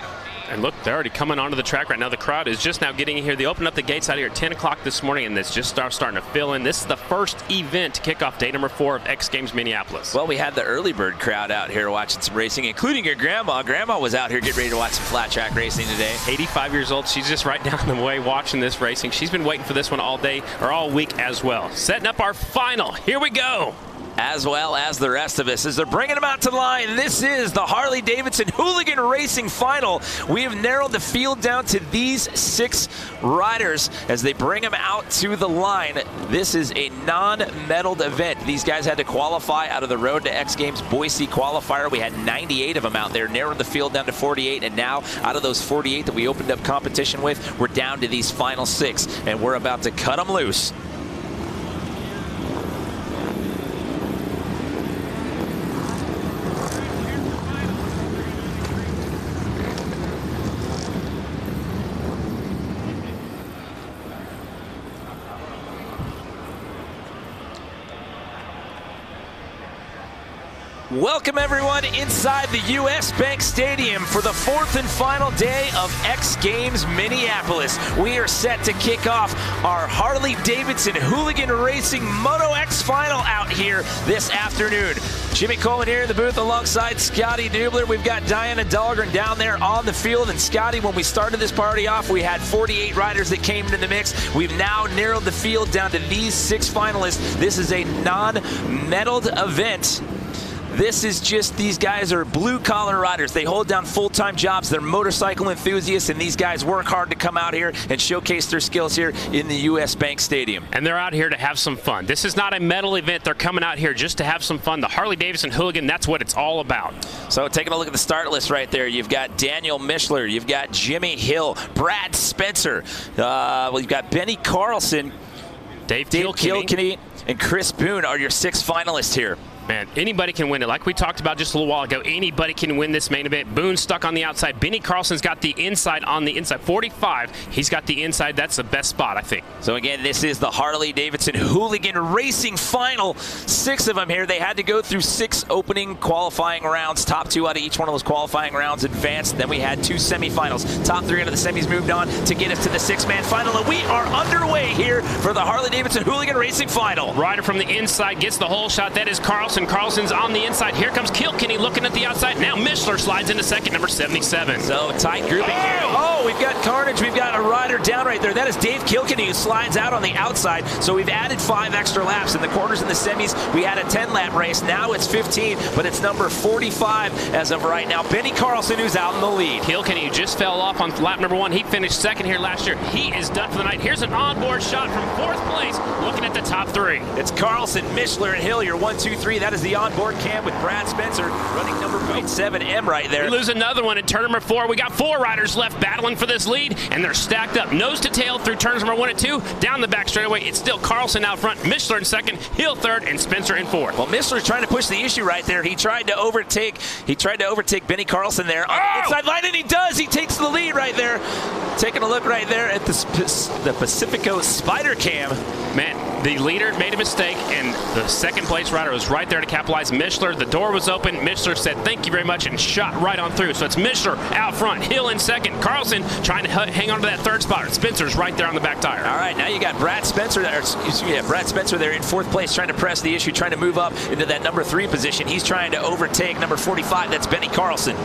And look, they're already coming onto the track right now. The crowd is just now getting in here. They opened up the gates out here at 10 o'clock this morning, and it's just starting to fill in. This is the first event to kick off day number 4 of X Games Minneapolis. Well, we had the early bird crowd out here watching some racing, including your grandma. Grandma was out here getting ready to watch some flat track racing today. 85 years old. She's just right down the way watching this racing. She's been waiting for this one all day, or all week as well. Setting up our final. Here we go. As well as the rest of us as they're bringing them out to the line. This is the Harley-Davidson Hooligan Racing Final. We have narrowed the field down to these 6 riders as they bring them out to the line. This is a non-medaled event. These guys had to qualify out of the Road to X Games Boise qualifier. We had 98 of them out there, narrowed the field down to 48, and now out of those 48 that we opened up competition with, we're down to these final 6, and we're about to cut them loose. Welcome everyone inside the U.S. Bank Stadium for the 4th and final day of X Games Minneapolis. We are set to kick off our Harley-Davidson Hooligan Racing Moto X final out here this afternoon. Jimmy Coleman here in the booth alongside Scotty Dubler. We've got Diana Dahlgren down there on the field. And Scotty, when we started this party off, we had 48 riders that came into the mix. We've now narrowed the field down to these 6 finalists. This is a non-medaled event. This is just, these guys are blue-collar riders. They hold down full-time jobs. They're motorcycle enthusiasts, and these guys work hard to come out here and showcase their skills here in the U.S. Bank Stadium. And they're out here to have some fun. This is not a medal event. They're coming out here just to have some fun. The Harley-Davidson Hooligan, that's what it's all about. So taking a look at the start list right there, you've got Daniel Mishler, you've got Jimmy Hill, Brad Spencer, you've got Benny Carlson, Dave Kilkenny, and Chris Boone are your 6 finalists here. Man, anybody can win it. Like we talked about just a little while ago, anybody can win this main event. Boone's stuck on the outside. Benny Carlson's got the inside on the inside. 45, he's got the inside. That's the best spot, I think. So again, this is the Harley-Davidson Hooligan Racing Final. 6 of them here. They had to go through 6 opening qualifying rounds. Top 2 out of each one of those qualifying rounds advanced. Then we had 2 semifinals. Top 3 out of the semis moved on to get us to the 6-man final. And we are underway here for the Harley-Davidson Hooligan Racing Final. Rider from the inside gets the hole shot. That is Carlson. Carlson's on the inside. Here comes Kilkenny looking at the outside. Now Mishler slides into second, number 77. So tight grouping here. Oh, we've got carnage. We've got a rider down right there. That is Dave Kilkenny, who slides out on the outside. So we've added 5 extra laps. In the quarters and the semis, we had a 10-lap race. Now it's 15, but it's number 45 as of right now. Benny Carlson, who's out in the lead. Kilkenny, who just fell off on lap number 1. He finished second here last year. He is done for the night. Here's an onboard shot from 4th place, looking at the top 3. It's Carlson, Mishler, and Hill, your 1, 2, 3. That is the onboard cam with Brad Spencer running number 7M right there. We lose another one in turn number 4. We got 4 riders left battling for this lead, and they're stacked up nose to tail through turns number 1 and 2. Down the back straightaway, it's still Carlson out front, Mishler in second, Hill third, and Spencer in 4th. Well, Mishler's trying to push the issue right there. He tried to overtake Benny Carlson there on the inside line, and he does. He takes the lead right there. Taking a look right there at the Pacifico Spider Cam. Man, the leader made a mistake, and the second place rider was right there to capitalize. Mishler, the door was open. Mishler said, thank you very much, and shot right on through. So it's Mishler out front, Hill in second, Carlson trying to hang on to that 3rd spot. Spencer's right there on the back tire. All right, now you got Brad Spencer there, Brad Spencer there in 4th place, trying to press the issue, trying to move up into that number 3 position. He's trying to overtake number 45. That's Benny Carlson.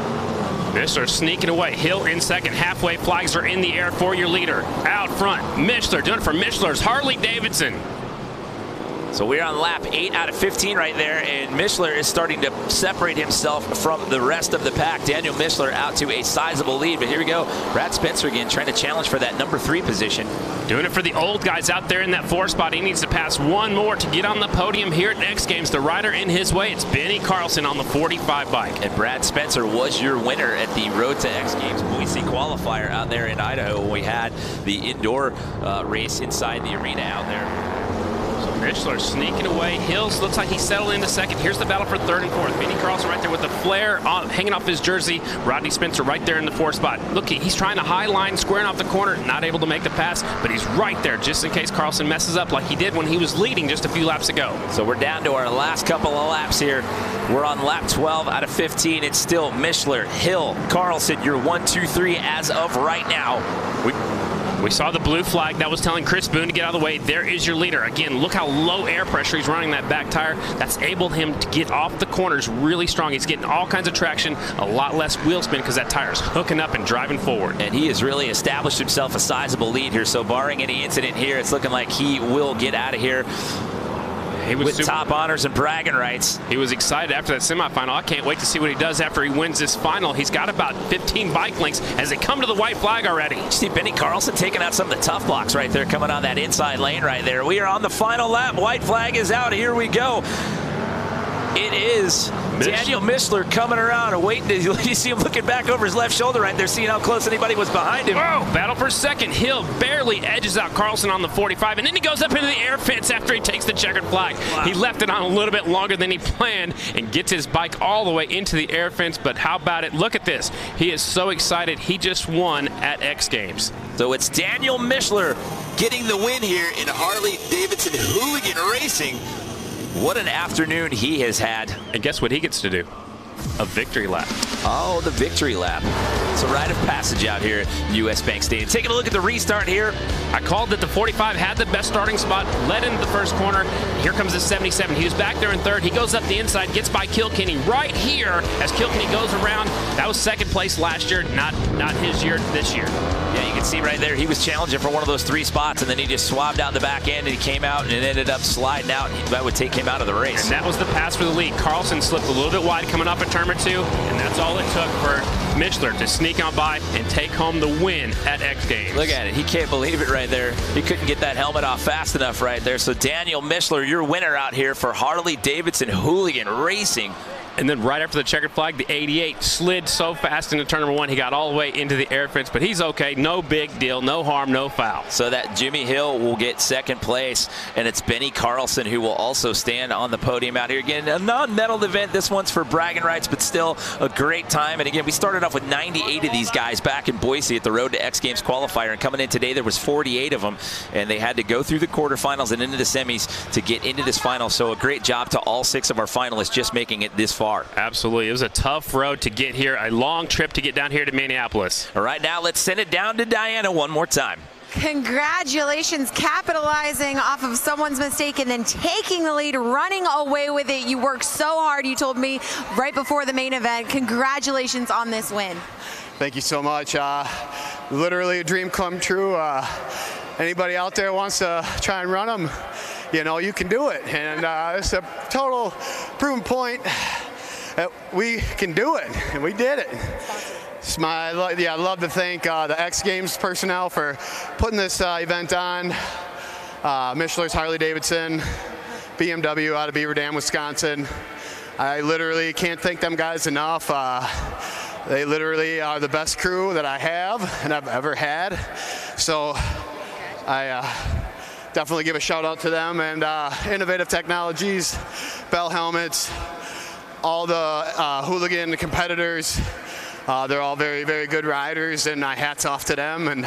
Mishler sneaking away. Hill in second. Halfway flags are in the air for your leader. Out front, Mishler doing it for Mishler's Harley-Davidson. So we're on lap 8 out of 15 right there, and Mishler is starting to separate himself from the rest of the pack. Daniel Mishler out to a sizable lead, but here we go. Brad Spencer again trying to challenge for that number 3 position. Doing it for the old guys out there in that 4 spot. He needs to pass 1 more to get on the podium here at X Games. The rider in his way, it's Benny Carlson on the 45 bike. And Brad Spencer was your winner at the Road to X Games Boise qualifier out there in Idaho when we had the indoor race inside the arena out there. Mishler sneaking away. Hills looks like he settled into second. Here's the battle for 3rd and 4th. Benny Carlson right there with the flare hanging off his jersey. Rodney Spencer right there in the 4th spot. Look, he's trying to high line, squaring off the corner, not able to make the pass, but he's right there just in case Carlson messes up like he did when he was leading just a few laps ago. So we're down to our last couple of laps here. We're on lap 12 out of 15. It's still Mishler, Hill, Carlson, your 1, 2, 3 as of right now. We saw the blue flag that was telling Chris Boone to get out of the way. There is your leader. Again, look how low air pressure he's running that back tire. That's enabled him to get off the corners really strong. He's getting all kinds of traction, a lot less wheel spin because that tire's hooking up and driving forward. And he has really established himself a sizable lead here. So barring any incident here, it's looking like he will get out of here with top honors and bragging rights. He was excited after that semifinal. I can't wait to see what he does after he wins this final. He's got about 15 bike lengths as they come to the white flag already. You see Benny Carlson taking out some of the tough blocks right there, coming on that inside lane right there. We are on the final lap. White flag is out. Here we go. It is Daniel Mishler coming around and waiting. You see him looking back over his left shoulder right there, seeing how close anybody was behind him. Whoa, battle for second. Hill barely edges out Carlson on the 45, and then he goes up into the air fence after he takes the checkered flag. Wow. He left it on a little bit longer than he planned and gets his bike all the way into the air fence, but how about it? Look at this. He is so excited. He just won at X Games. So it's Daniel Mishler getting the win here in Harley-Davidson Hooligan Racing. What an afternoon he has had. And guess what he gets to do? A victory lap. Oh, the victory lap. It's a rite of passage out here at US Bank Stadium. Taking a look at the restart here. I called that the 45 had the best starting spot, led into the first corner. Here comes the 77. He was back there in third. He goes up the inside, gets by Kilkenny right here as Kilkenny goes around. That was second place last year, not his year this year. Yeah, you can see right there, he was challenging for one of those 3 spots, and then he just swabbed out the back end, and he came out, and it ended up sliding out. That would take him out of the race. And that was the pass for the lead. Carlson slipped a little bit wide coming up at turn number 2, and that's all it took for Michler to sneak on by and take home the win at X Games. Look at it. He can't believe it right there. He couldn't get that helmet off fast enough right there. So Daniel Michler, your winner out here for Harley-Davidson Hooligan Racing. And then right after the checkered flag, the 88 slid so fast into turn number 1, he got all the way into the air fence, but he's okay. No big deal, no harm, no foul. So that Jimmy Hill will get second place, and it's Benny Carlson who will also stand on the podium out here. Again, a non-medal event. This one's for bragging rights, but still a great time. And again, we started off with 98 of these guys back in Boise at the Road to X Games qualifier, and coming in today, there was 48 of them, and they had to go through the quarterfinals and into the semis to get into this final. So a great job to all 6 of our finalists just making it this far. Absolutely. It was a tough road to get here, a long trip to get down here to Minneapolis. All right, now let's send it down to Diana one more time. Congratulations, capitalizing off of someone's mistake and then taking the lead, running away with it. You worked so hard, you told me right before the main event. Congratulations on this win. Thank you so much. Literally a dream come true. Anybody out there wants to try and run them, you know, you can do it. And it's a total proven point that we can do it, and we did it. I'd love to thank the X Games personnel for putting this event on. Michler's Harley-Davidson, BMW out of Beaver Dam, Wisconsin. I literally can't thank them guys enough. They literally are the best crew that I have and I've ever had. So I definitely give a shout out to them, and Innovative Technologies, Bell Helmets, all the hooligan competitors. They're all very, very good riders, and hats off to them. And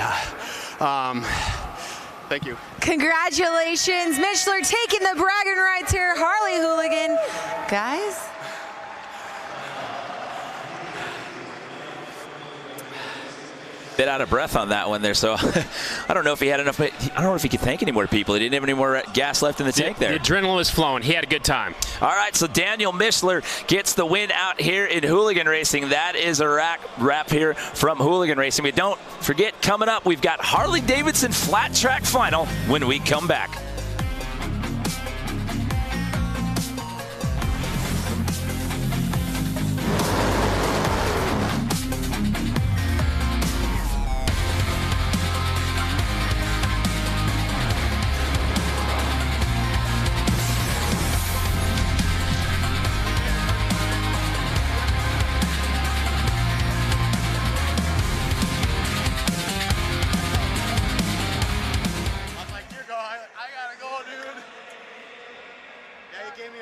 thank you. Congratulations, Michler taking the bragging rights here, Harley Hooligan. Guys? Bit out of breath on that one there, so I don't know if he had enough. I don't know if he could thank any more people. He didn't have any more gas left in the tank there. The adrenaline was flowing. He had a good time. All right, so Daniel Michler gets the win out here in Hooligan Racing. That is a wrap here from Hooligan Racing. But don't forget, coming up, we've got Harley-Davidson Flat Track Final when we come back.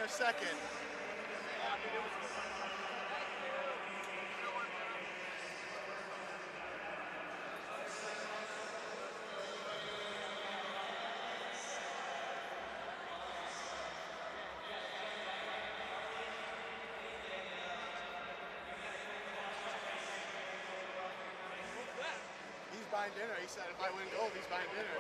Second. He's buying dinner. He said if I win gold, he's buying dinner.